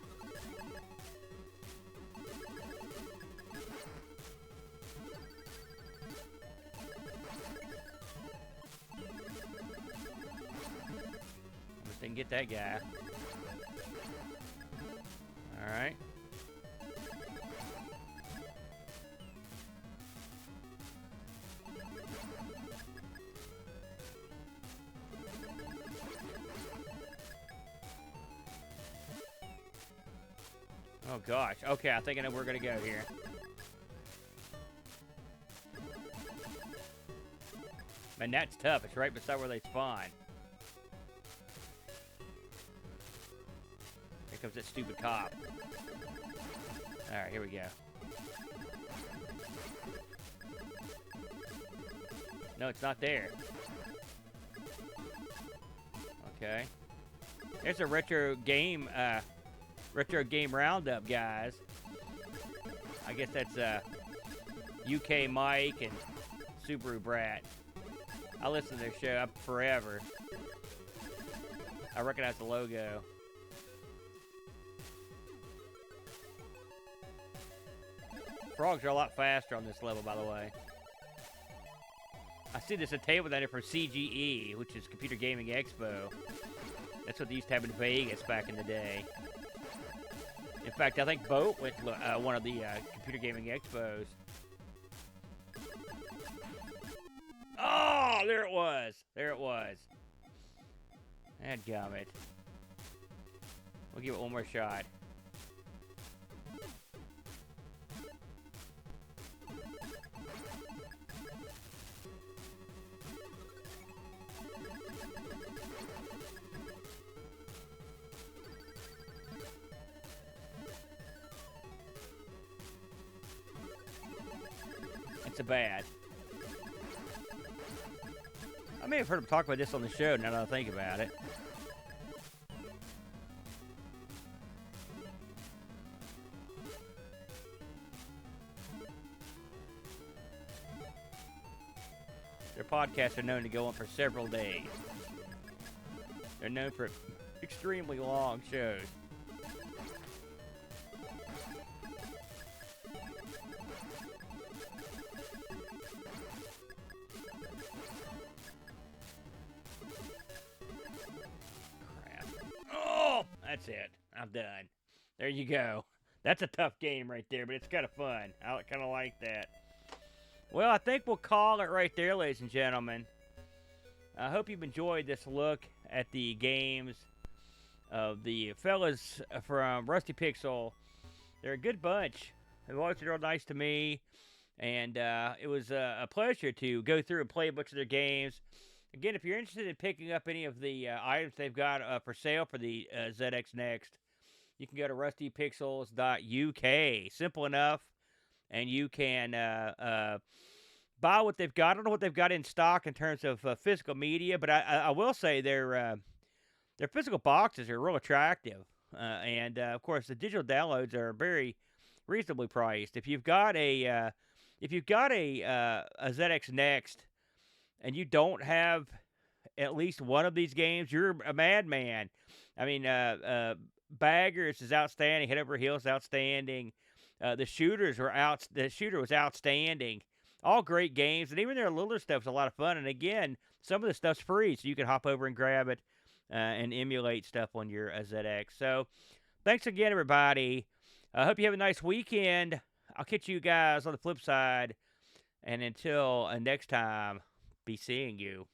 Almost didn't get that guy. Alright. Oh gosh. Okay, I think I know where we're gonna go here. Man, that's tough. It's right beside where they spawn. Here comes that stupid cop. Alright, here we go. No, it's not there. Okay. There's a retro game roundup, guys. I guess that's UK Mike and Subaru Brat. I listen to their show up forever. I recognize the logo. Frogs are a lot faster on this level, by the way. I see this a table down here for CGE, which is Computer Gaming Expo. That's what they used to have in Vegas back in the day. In fact, I think Boat went to one of the Computer Gaming Expos. Oh, there it was. There it was. Dadgummit. We'll give it one more shot. It's a bad. I may have heard him talk about this on the show now that I think about it. Their podcasts are known to go on for several days. They're known for extremely long shows. That's it. I'm done. There you go. That's a tough game right there, but it's kind of fun. I kind of like that. Well, I think we'll call it right there, ladies and gentlemen. I hope you've enjoyed this look at the games of the fellas from Rusty Pixel. They're a good bunch. They've always been real nice to me. And it was a pleasure to go through and play a bunch of their games. Again, if you're interested in picking up any of the items they've got for sale for the ZX Next, you can go to rustypixels.uk. Simple enough, and you can buy what they've got. I don't know what they've got in stock in terms of physical media, but I will say their physical boxes are real attractive, and of course the digital downloads are very reasonably priced. If you've got a ZX Next and you don't have at least one of these games, you're a madman. I mean, Baggers is outstanding. Head Over Heels is outstanding. The shooter was outstanding. All great games, and even their littler stuff's a lot of fun. And again, some of the stuff's free, so you can hop over and grab it and emulate stuff on your ZX. So, thanks again, everybody. I hope you have a nice weekend. I'll catch you guys on the flip side. And until next time, be seeing you.